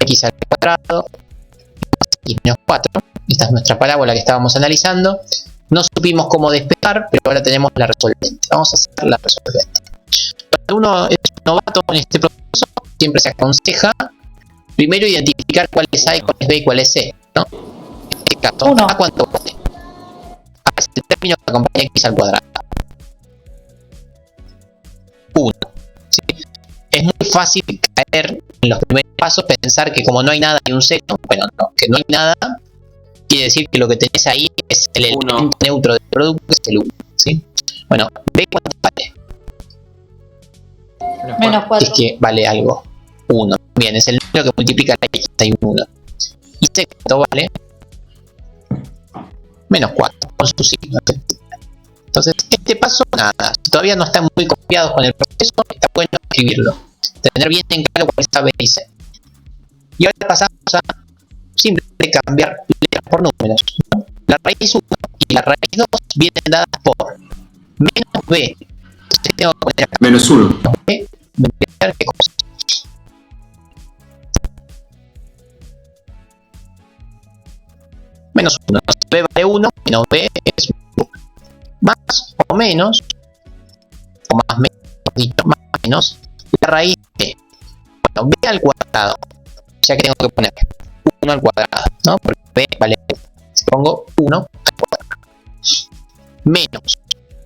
x al cuadrado y menos 4. Esta es nuestra parábola que estábamos analizando. No supimos cómo despejar, pero ahora tenemos la resolvente. Vamos a hacer la resolvente. Cuando uno es novato en este proceso, siempre se aconseja primero identificar cuál es A y cuál es B y cuál es C, ¿no? En este caso, ¿A cuánto vale? A es el término que acompaña x al cuadrado. 1. ¿Sí? Es muy fácil caer en los primeros pasos, pensar que como no hay nada hay un 0. Bueno, no, que no hay nada quiere decir que lo que tenés ahí es el elemento neutro del producto, que es el 1, ¿sí? Bueno, B cuánto vale. Menos 4. Es que vale algo. 1. Bien, es el número que multiplica la x, hay un 1. Y C cuánto vale. Menos 4, con su signo. Entonces, este paso, nada. Si todavía no están muy confiados con el proceso, está bueno escribirlo. Tener bien en claro cuál es A, B y C. Y ahora pasamos a simplemente cambiar letras por números, ¿no? La raíz 1 y la raíz 2 vienen dadas por menos B. Entonces tengo que poner acá menos 1. menos B, multiplicar qué cosa. Menos 1. B vale 1, menos B es 1. Más o menos, o más menos, dicho, más o menos, la raíz de, bueno, B al cuadrado, ya que tengo que poner 1 al cuadrado, ¿no? Porque B vale 1. Si pongo 1 al cuadrado. Menos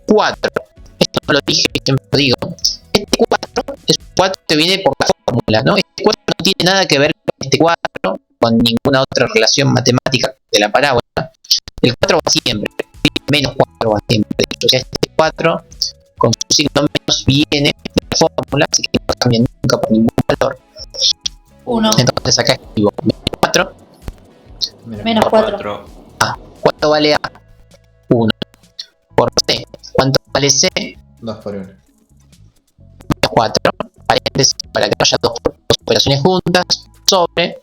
4. Esto no lo dije, siempre lo digo. Este 4 es un 4 que viene por la fórmula, ¿no? Este 4 no tiene nada que ver con este 4, con ninguna otra relación matemática de la parábola. El 4 va siempre, menos 4 va siempre. De hecho, ya este 4 con su signo menos viene de la fórmula, así que no cambia nunca por ningún valor. 1. Entonces acá escribo menos 4. Menos 4. A. ¿Cuánto vale A? 1. Por C. ¿Cuánto vale C? 2 por 1. Menos 4. Paréntesis para que no haya dos operaciones juntas. Sobre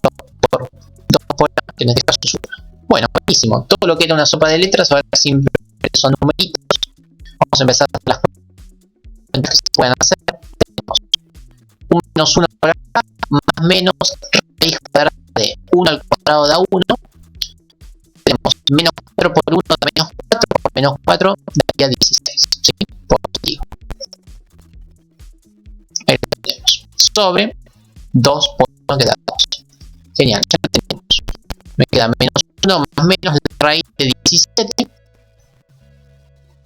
2 por A, que en este caso es 1. Bueno, buenísimo. Todo lo que era una sopa de letras ahora siempre son numeritos. Vamos a empezar a hacer las cuentas que se pueden hacer. Tenemos 1 menos 1 por acá, más menos raíz cuadrada de 1 al cuadrado da 1. Tenemos menos 4 por 1 da menos 4, por menos 4 daría 16. ¿Sí? Positivo. Ahí lo tenemos. Sobre 2 por 1 queda 2. Genial, ya lo tenemos. Me queda menos 1 más menos la raíz de 17.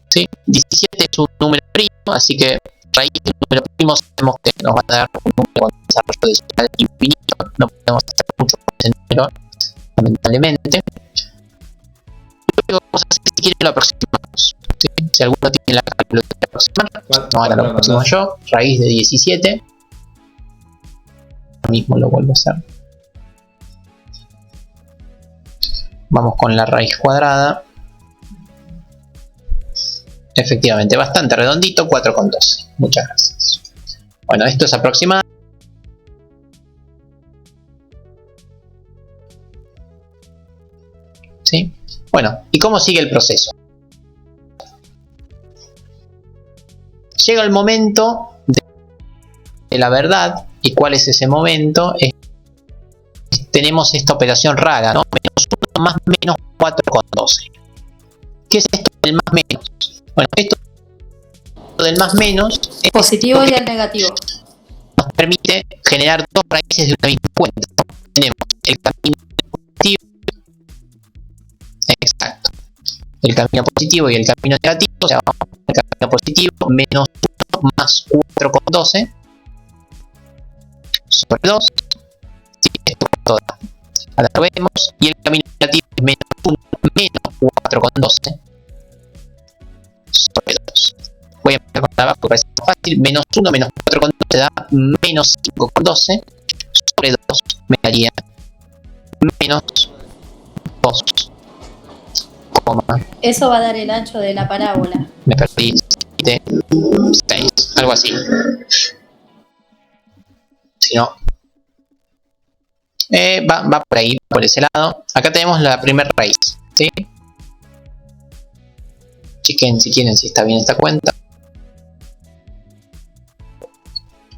¿Sí? 17 es un número primo, así que raíz del número primo sabemos que nos va a dar un número con desarrollo decimal infinito. No podemos hacer mucho con ese número, lamentablemente. Luego vamos a hacer, si quieren, lo aproximamos. ¿Sí? Si alguno tiene la calculadora de aproximar, no, ahora lo aproximo yo. Raíz de 17. Ahora mismo lo vuelvo a hacer. Vamos con la raíz cuadrada. Efectivamente, bastante redondito, 4,12. Muchas gracias. Bueno, esto es aproximado. ¿Sí? Bueno, ¿y cómo sigue el proceso? Llega el momento de la verdad. ¿Y cuál es ese momento? Tenemos esta operación rara, ¿no? Menos 1 más menos 4,12. ¿Qué es esto del más menos? Bueno, esto del más menos es Positivo y el negativo. nos permite generar dos raíces de una misma cuenta. Tenemos el camino positivo, exacto, el camino positivo y el camino negativo. O sea, vamos a el camino positivo menos 1 más 4,12 sobre 2. Sí, esto con toda. Ahora lo vemos. Y el camino negativo es menos 1 menos 4,12 sobre 2. Voy a empezar con la abajo, parece más fácil. Menos 1 menos 4,12 da menos 5,12 sobre 2 me daría menos 2, Eso va a dar el ancho de la parábola. me perdí, 7, 6, algo así. Si no, va por ahí, por ese lado. Acá tenemos la primera raíz, ¿sí? Chequen si quieren si está bien esta cuenta.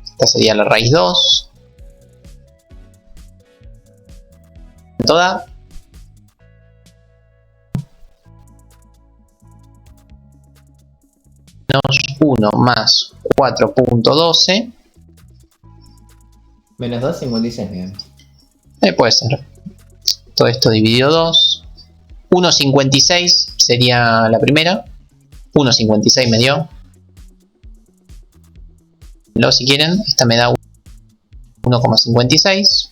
Esta sería la raíz 2. Toda. Menos 1 más 4,12. Menos 2,56 bien. Puede ser. Todo esto dividido 2. 1,56 sería la primera. 1,56 me dio. Luego, si quieren, esta me da 1,56.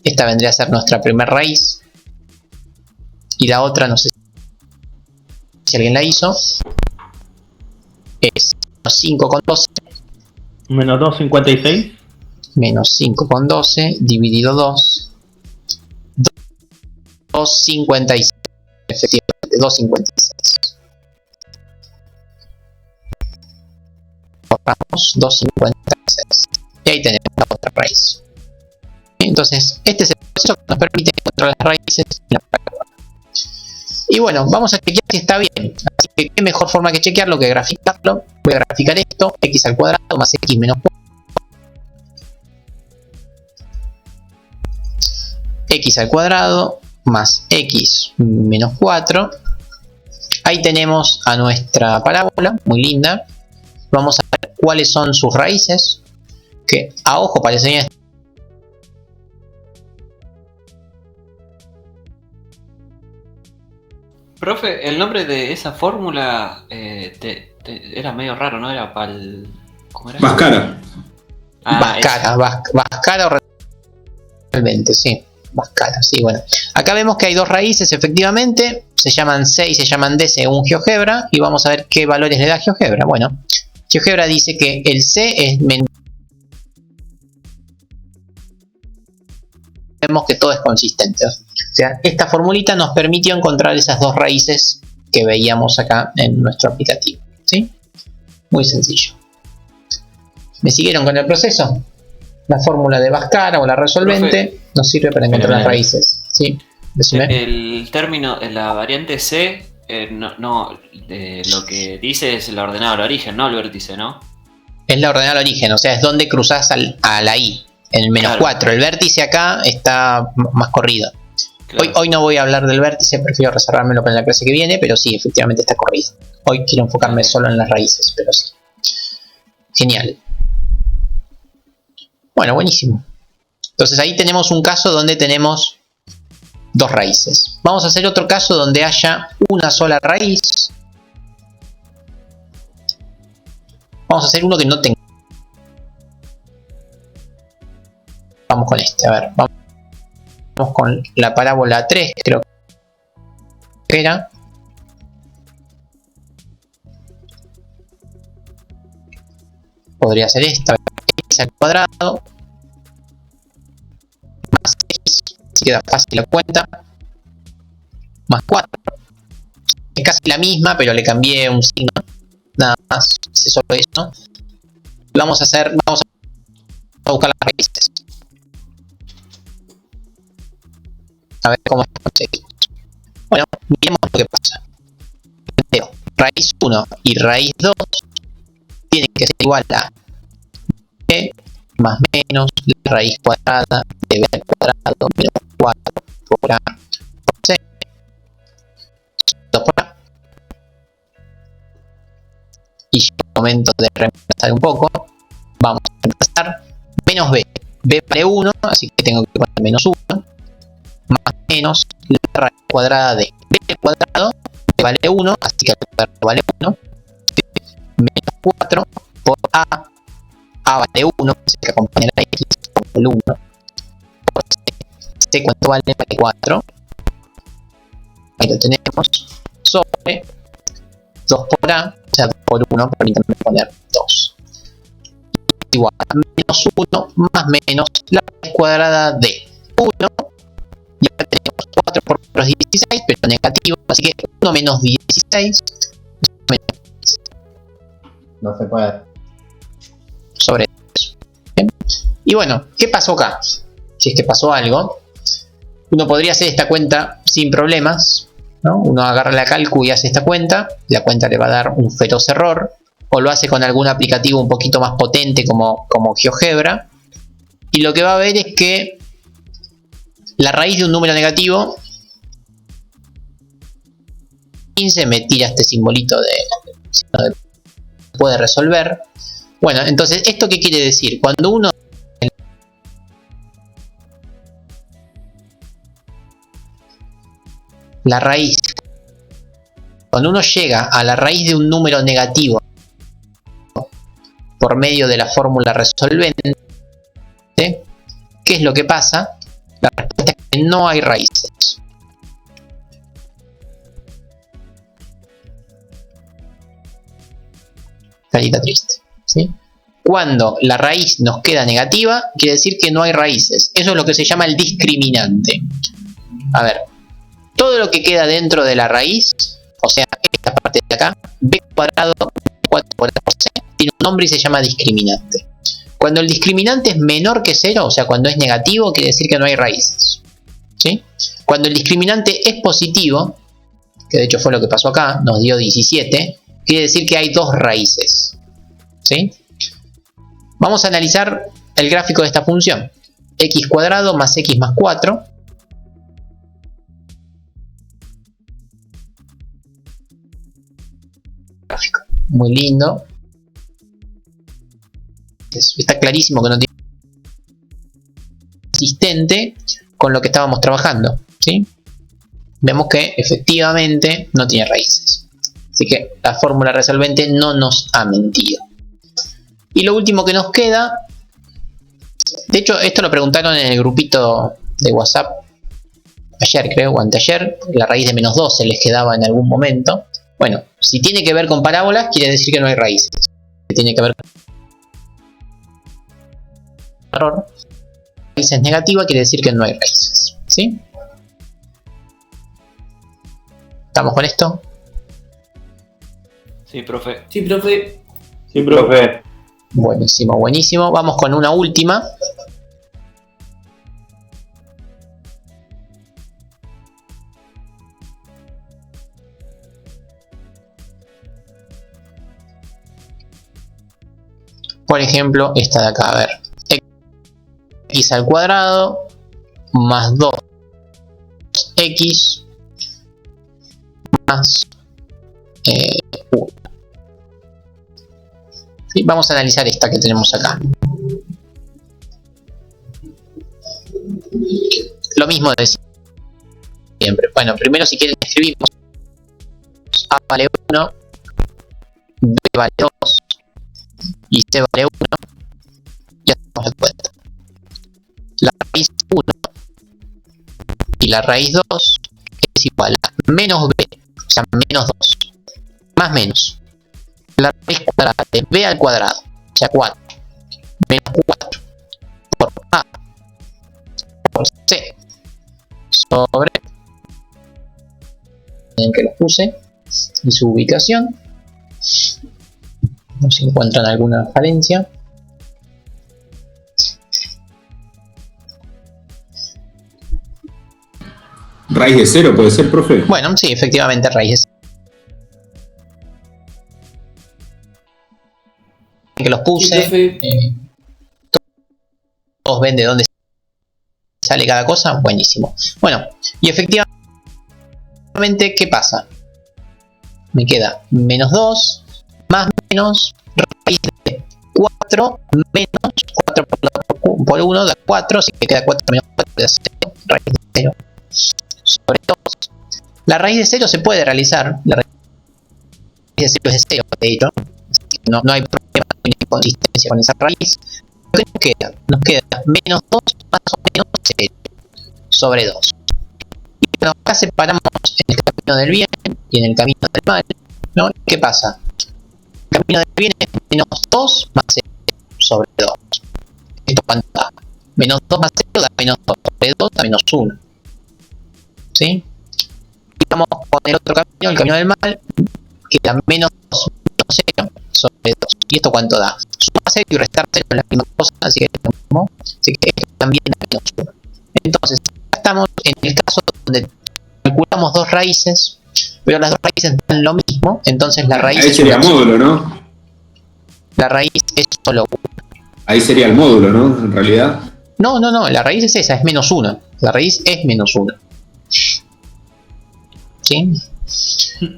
Esta vendría a ser nuestra primera raíz. Y la otra, no sé si alguien la hizo, es menos 5,12. Menos 2,56. Menos 5,12 dividido 2. 2,56. Efectivamente, 2,56. Borramos 2,56. Y ahí tenemos la otra raíz. Entonces, este es el proceso que nos permite encontrar las raíces de la parábola. Y bueno, vamos a chequear si está bien. Así que, ¿qué mejor forma que chequearlo que graficarlo? Voy a graficar esto, x al cuadrado más x menos 4. X al cuadrado más x menos 4. Ahí tenemos a nuestra parábola, muy linda. Vamos a ver cuáles son sus raíces, que a ojo parecen. Profe, el nombre de esa fórmula era medio raro, ¿no? Era para el... ¿Cómo era? Bhaskara. Bhaskara o realmente, sí. Bhaskara, sí, bueno. Acá vemos que hay dos raíces, efectivamente. Se llaman C y se llaman D según GeoGebra. Y vamos a ver qué valores le da GeoGebra. Bueno, GeoGebra dice que el C es menor. Vemos que todo es consistente. O sea, esta formulita nos permitió encontrar esas dos raíces que veíamos acá en nuestro aplicativo. ¿Sí? Muy sencillo. ¿Me siguieron con el proceso? La fórmula de Bhaskara o la resolvente, profe, nos sirve para encontrar las raíces. ¿Sí? Decime. El término, la variante C, lo que dice es la ordenada al origen, no el vértice, ¿no? Es la ordenada al origen, o sea, es donde cruzás a la I, en el menos claro. 4. El vértice acá está más corrido. Claro. Hoy no voy a hablar del vértice, prefiero reservármelo para la clase que viene, pero sí, efectivamente está corrido. Hoy quiero enfocarme solo en las raíces, pero sí. Genial. Bueno, buenísimo. Entonces ahí tenemos un caso donde tenemos dos raíces. Vamos a hacer otro caso donde haya una sola raíz. Vamos a hacer uno que no tenga. Vamos con este, a ver. Vamos con la parábola 3, creo que era. Podría ser esta, x al cuadrado más x, si queda fácil la cuenta, más 4. Es casi la misma, pero le cambié un signo, nada más, es solo eso. Vamos a buscar las raíces. A ver cómo conseguimos. Bueno, miremos lo que pasa. Primero, raíz 1 y raíz 2 tienen que ser igual a b más menos la raíz cuadrada de b al cuadrado menos 4 por a por c. 2 por a. Y llega el momento de reemplazar un poco. Vamos a reemplazar menos b. b vale 1, así que tengo que poner menos 1. Más menos la raíz cuadrada de b al cuadrado, b vale 1, así que al cuadrado vale 1. Menos 4 por a vale 1, así que acompaña la x con el 1. Por c, ¿cuánto vale? Vale 4. Ahí lo tenemos. Sobre 2 por a, o sea 2 por 1, permítanme poner 2. Igual a menos 1 más menos la raíz cuadrada de 1. Y ahora tenemos 4 por 4 es 16, pero negativo, así que 1 menos 16 No se puede. sobre eso. ¿Bien? Y bueno, ¿qué pasó acá? Si es que pasó algo, uno podría hacer esta cuenta sin problemas, ¿no? Uno agarra la calcu y hace esta cuenta, la cuenta le va a dar un feroz error, o lo hace con algún aplicativo un poquito más potente como GeoGebra, y lo que va a ver es que la raíz de un número negativo 15 me tira este simbolito de puede resolver. Bueno, entonces, ¿esto qué quiere decir? Cuando uno la raíz, cuando uno llega a la raíz de un número negativo por medio de la fórmula resolvente, ¿qué es lo que pasa? La respuesta es que no hay raíces. Carita triste, ¿sí? Cuando la raíz nos queda negativa, quiere decir que no hay raíces. Eso es lo que se llama el discriminante. A ver, todo lo que queda dentro de la raíz, o sea, esta parte de acá, b cuadrado 4 por c, tiene un nombre y se llama discriminante. Cuando el discriminante es menor que 0, o sea, cuando es negativo, quiere decir que no hay raíces, ¿sí? Cuando el discriminante es positivo, que de hecho fue lo que pasó acá, nos dio 17, quiere decir que hay dos raíces, ¿sí? Vamos a analizar el gráfico de esta función. X cuadrado más x más 4. Gráfico muy lindo. Está clarísimo que no tiene consistente con lo que estábamos trabajando, ¿sí? Vemos que efectivamente no tiene raíces. Así que la fórmula resolvente no nos ha mentido. Y lo último que nos queda, de hecho esto lo preguntaron en el grupito de WhatsApp ayer, creo, o anteayer, la raíz de menos 12 les quedaba en algún momento. Bueno, si tiene que ver con parábolas, quiere decir que no hay raíces. Si tiene que ver con error, raíces negativa, quiere decir que no hay raíces, ¿sí? ¿Estamos con esto? Sí, profe. Sí, profe. Sí, profe. Buenísimo, buenísimo. Vamos con una última. Por ejemplo, esta de acá, a ver. X al cuadrado más 2x más 1. ¿Sí? Vamos a analizar esta que tenemos acá. lo mismo de siempre. Bueno, primero si quieren escribimos A vale 1, B vale 2 y C vale 1. Ya hacemos la cuenta. La raíz 1 y la raíz 2 es igual a menos B, o sea, menos 2, más menos la raíz cuadrada de B al cuadrado, o sea, 4, menos 4 por A por C sobre en que lo puse y su ubicación. No se encuentran alguna falencia. Raíz de 0 puede ser, profe. Bueno, sí, efectivamente, raíz de 0. Que los puse. Sí, todos ven de dónde sale cada cosa. Buenísimo. Bueno, y efectivamente, ¿qué pasa? Me queda menos 2 más menos raíz de 4 menos 4 por 1 da 4, así que queda 4 menos 4 da 0, raíz de 0 sobre 2. La raíz de 0 se puede realizar, la raíz de 0 es de 0, de hecho, no hay problema, no hay inconsistencia con esa raíz. ¿Qué nos queda? Nos queda menos 2 más o menos 0 sobre 2. Y bueno, acá separamos en el camino del bien y en el camino del mal, ¿no? ¿Qué pasa? El camino del bien es menos 2 más 0 sobre 2. ¿Esto cuánto da? Menos 2 más 0 da menos 2 sobre 2 da menos 1. ¿Sí? Y vamos con el otro camino, el camino del mal, que da menos 2 menos 0 sobre 2. ¿Y esto cuánto da? Sumar 0 y restar 0 es la misma cosa, así que es lo mismo. Así que esto también da menos 1. Entonces, estamos en el caso donde calculamos dos raíces, pero las dos raíces dan lo mismo, entonces la raíz... Ahí sería módulo, ¿no? La raíz es solo 1. Ahí sería el módulo, ¿no? En realidad. No, la raíz es esa, es menos 1. La raíz es menos 1. ¿Sí?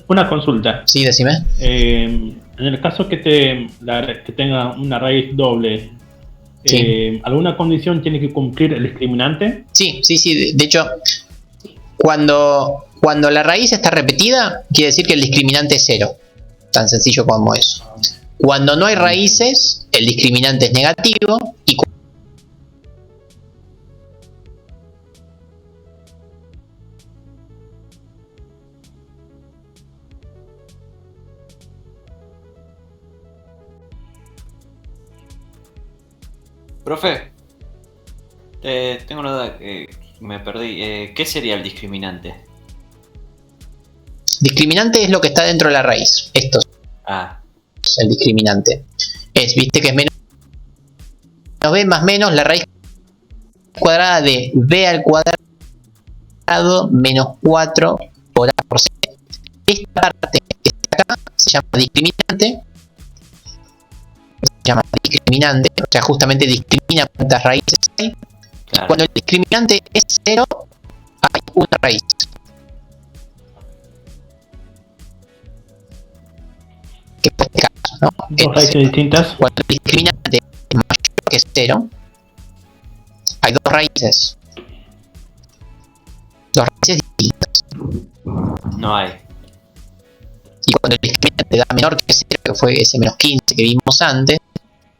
Una consulta. Sí, decime. En el caso que tenga una raíz doble, Sí. ¿alguna condición tiene que cumplir el discriminante? Sí. De hecho, cuando la raíz está repetida, quiere decir que el discriminante es 0. Tan sencillo como eso. Cuando no hay raíces, el discriminante es negativo y Profe, tengo una duda que me perdí. ¿Qué sería el discriminante? discriminante es lo que está dentro de la raíz. Esto es el discriminante. Viste que es menos b más menos la raíz cuadrada de b al cuadrado menos 4 por a por c. Esta parte que está acá se llama discriminante. O sea, justamente discrimina cuántas raíces hay. Claro. Cuando el discriminante es 0, hay una raíz. Que por este caso, ¿no? Dos raíces distintas. Cuando el discriminante es mayor que 0, hay dos raíces. Dos raíces distintas. No hay. Y cuando el discriminante da menor que 0, que fue ese menos 15 que vimos antes,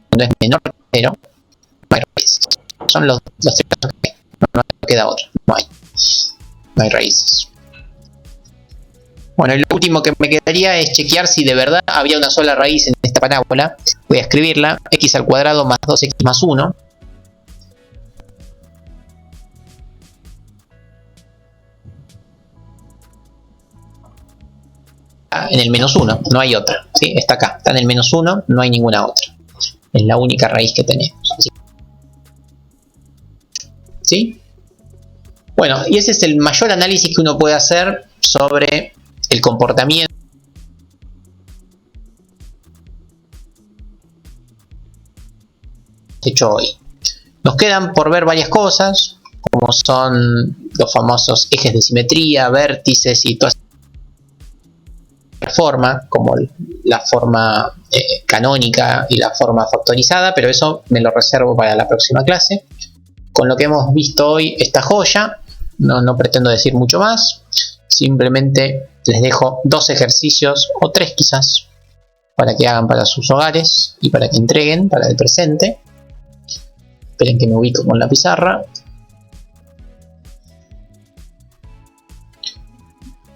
cuando es menor que 0, no hay raíces. Son los tres casos que hay. No queda otro. No hay raíces. Bueno, y lo último que me quedaría es chequear si de verdad había una sola raíz en esta parábola. Voy a escribirla: x al cuadrado más 2x más 1. En el menos 1, no hay otra. ¿Sí? Está acá, está en el menos 1, no hay ninguna otra. Es la única raíz que tenemos. ¿Sí? Bueno, y ese es el mayor análisis que uno puede hacer sobre el comportamiento hecho hoy. Nos quedan por ver varias cosas, como son los famosos ejes de simetría, vértices y todas forma, como la forma canónica y la forma factorizada, pero eso me lo reservo para la próxima clase. Con lo que hemos visto hoy, esta joya, no pretendo decir mucho más. Simplemente les dejo 2 ejercicios, o 3 quizás, para que hagan para sus hogares y para que entreguen para el presente. Esperen que me ubico con la pizarra.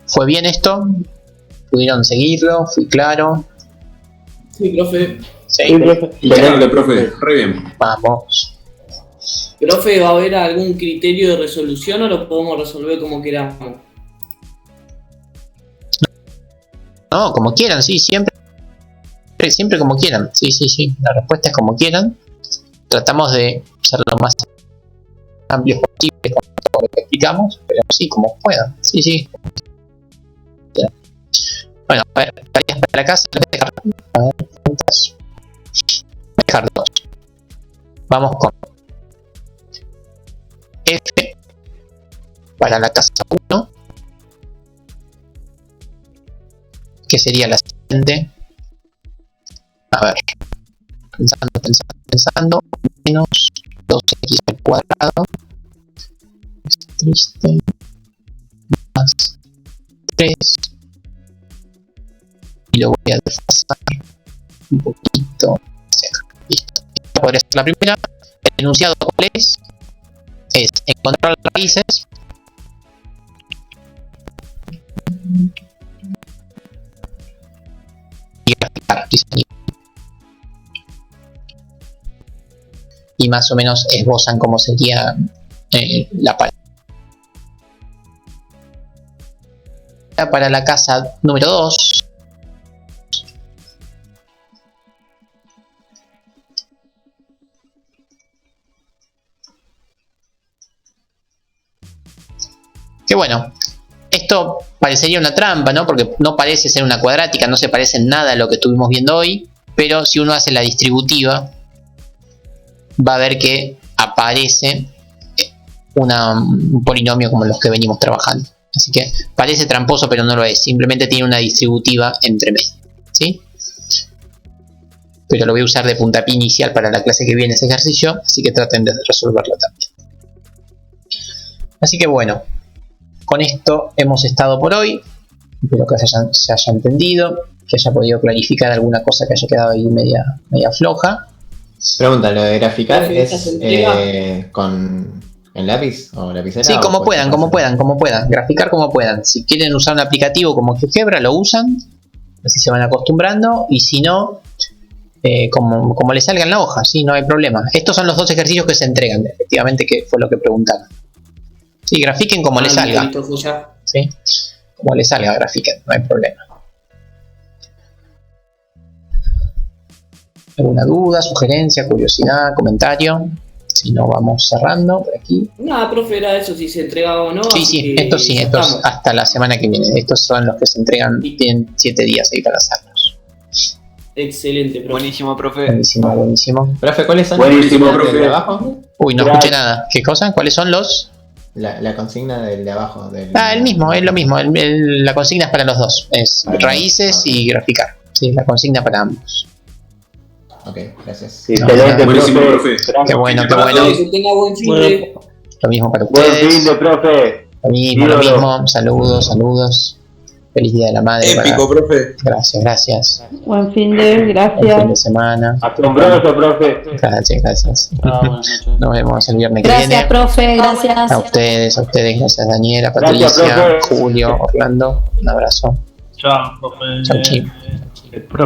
¿Fue bien esto? ¿Pudieron seguirlo? ¿Fui claro? Sí, profe. Sí, Impecable, profe. Re bien. Vamos. Profe, ¿va a haber algún criterio de resolución o lo podemos resolver como queramos? No, como quieran, sí, siempre como quieran. Sí. La respuesta es como quieran. Tratamos de ser lo más amplios posible con todo lo que explicamos, pero sí, como puedan. Sí. Bueno, a ver, tareas para la casa, voy a dejar, juntas. Voy a dejar 2. Vamos con F para la casa 1, que sería la siguiente. A ver, pensando, menos 2x al cuadrado, es triste, más 3, y lo voy a desfasar un poquito hacia acá. Listo. Esta podría ser la primera. El enunciado, ¿cuál es? Es encontrar las raíces y graficar. Y más o menos esbozan cómo sería la palabra. Para la casa número 2. Que bueno, esto parecería una trampa, ¿no? Porque no parece ser una cuadrática, no se parece en nada a lo que estuvimos viendo hoy. Pero si uno hace la distributiva, va a ver que aparece un polinomio como los que venimos trabajando. Así que parece tramposo, pero no lo es. Simplemente tiene una distributiva entre medio, ¿sí? Pero lo voy a usar de puntapié inicial para la clase que viene ese ejercicio, así que traten de resolverlo también. Así que bueno, con esto hemos estado por hoy. Espero que se haya entendido, que haya podido clarificar alguna cosa que haya quedado ahí media floja. Pregunta, ¿lo de graficar es con el lápiz o lapicera? Sí, como puedan. Graficar como puedan. Si quieren usar un aplicativo como GeoGebra, lo usan. Así se van acostumbrando. Y si no, como les salga en la hoja, sí, no hay problema. Estos son los 2 ejercicios que se entregan, efectivamente, que fue lo que preguntaron. Sí, grafiquen como les salga. ¿Sí? Como les salga, grafiquen, no hay problema. ¿Alguna duda, sugerencia, curiosidad, comentario? Si no, vamos cerrando por aquí. Nada, profe, era eso, si se entregaba o no. Sí, estos hasta la semana que viene. Estos son los que se entregan, tienen 7 días ahí para hacerlos. Excelente, profe. Buenísimo, profe. Buenísimo. Profe, ¿cuáles son Buenísimo, los profe. de abajo? Uy, no escuché nada. ¿Qué cosa? ¿Cuáles son los...? La consigna del de abajo. El mismo, es lo mismo. La consigna es para los dos. Es raíces y graficar. Sí, la consigna para ambos. Ok, gracias. Excelente, Buenísimo, profe. profe. Qué bueno. Que tenga buen fin de... Lo mismo para Buen ustedes. fin de profe. Lo mismo. Saludos. Feliz Día de la Madre. Épico, profe. Gracias. Buen fin de, Buen fin gracias. de semana. Asombroso, profe. Gracias. Buenas noches. Nos vemos el viernes que Gracias, viene. profe, gracias. A ustedes, gracias Daniela, Gracias, Patricia, profe. Julio, Orlando. Un abrazo. Chao, profe. Chau, chi. El profe